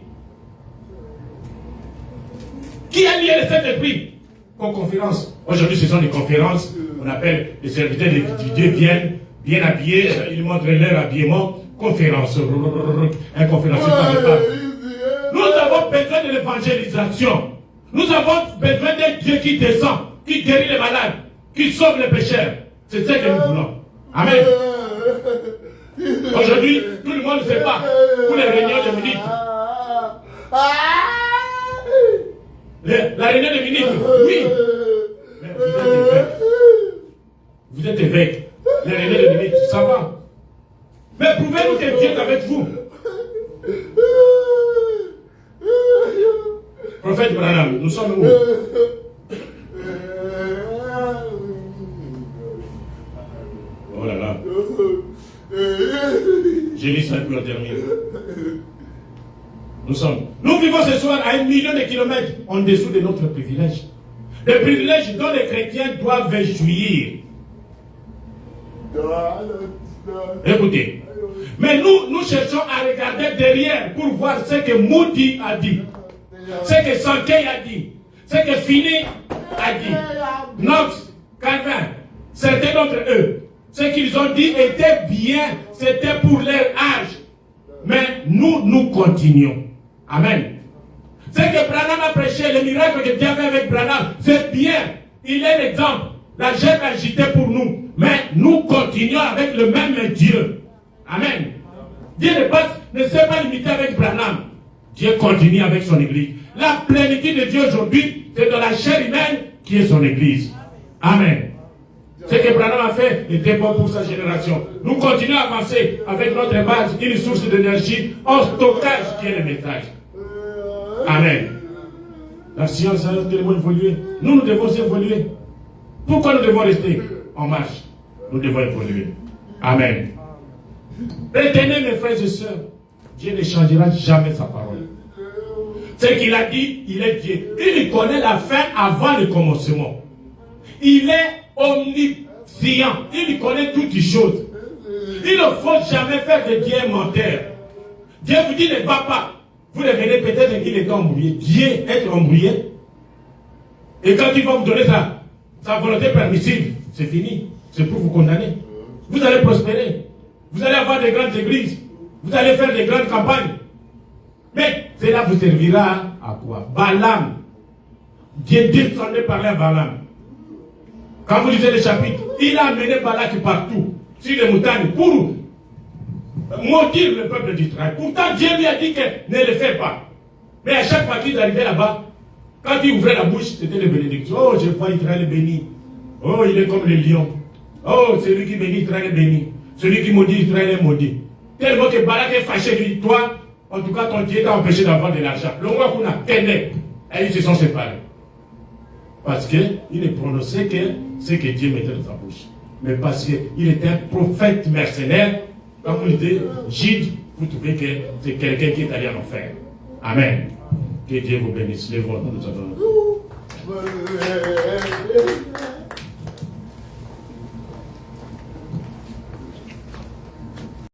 Speaker 1: Qui a lié le Saint-Esprit? Aux conférences. Aujourd'hui, ce sont des conférences. On appelle les serviteurs de Dieu viennent, bien habillés. Ils montrent leur habillement. Conférence. Un conférencier parle pas. Nous avons besoin de l'évangélisation. Nous avons besoin d'un Dieu qui descend, qui guérit les malades, qui sauve les pécheurs. C'est ce que nous voulons. Amen. Aujourd'hui, tout le monde ne sait pas. Pour les réunions de ministres. La réunion de ministres, oui. Mais vous êtes évêque. Les réunions de ministres, ça va. Mais prouvez-nous que Dieu est avec vous. Prophète Branham, nous sommes où? Oh là là. J'ai mis ça pour terminer. Nous vivons ce soir à 1 million de kilomètres en dessous de notre privilège. Le privilège dont les chrétiens doivent jouir. Écoutez. Mais nous cherchons à regarder derrière pour voir ce que Moody a dit. Ce que Sankey a dit. Ce que Finney a dit. Knox, Calvin, certains d'entre eux. Ce qu'ils ont dit était bien. C'était pour leur âge. Mais nous continuons. Amen. Ce que Branham a prêché, le miracle que Dieu a fait avec Branham, c'est bien. Il est l'exemple. La gemme agitée pour nous. Mais nous continuons avec le même Dieu. Amen. Dieu ne s'est pas limité avec Branham. Dieu continue avec son église. La plénitude de Dieu aujourd'hui, c'est dans la chair humaine qui est son église. Amen. Ce que Branham a fait était bon pour sa génération. Nous continuons à avancer avec notre base, une source d'énergie en stockage qui est le message. Amen. La science a tellement évolué. Nous devons évoluer. Pourquoi nous devons rester en marche? Nous devons évoluer. Amen. Retenez mes frères et sœurs, Dieu ne changera jamais sa parole. Ce qu'il a dit, il est Dieu. Il connaît la fin avant le commencement. Il est omniscient. Il connaît toutes les choses. Il ne faut jamais faire de Dieu un menteur. Dieu vous dit ne va pas. Vous revenez peut-être qu'il est embrouillé. Dieu est embrouillé. Et quand il va vous donner sa volonté permissive, c'est fini. C'est pour vous condamner. Vous allez prospérer. Vous allez avoir des grandes églises. Vous allez faire des grandes campagnes. Mais cela vous servira à quoi? Balaam. Dieu descendait parler à Balaam. Quand vous lisez le chapitre, il a amené Balak partout, sur les montagnes, pour maudire le peuple d'Israël. Pourtant, Dieu lui a dit que ne le fais pas. Mais à chaque fois qu'il arrivait là-bas, quand il ouvrait la bouche, c'était les bénédictions. Oh, je vois Israël béni. Oh, il est comme le lion. Oh, celui qui bénit Israël est béni. Celui qui maudit Israël est maudit. Tellement que Balak est fâché, lui dit, toi, en tout cas, ton Dieu t'a empêché d'avoir de l'argent. Le roi qu'on a tenu, et ils se sont séparés. Parce qu'il ne prononçait que ce que Dieu mettait dans sa bouche. Mais parce qu'il était un prophète mercenaire, quand vous lisez Gide, vous trouvez que c'est quelqu'un qui est allé en enfer. Amen. Que Dieu vous bénisse. Lève-vous, nous allons.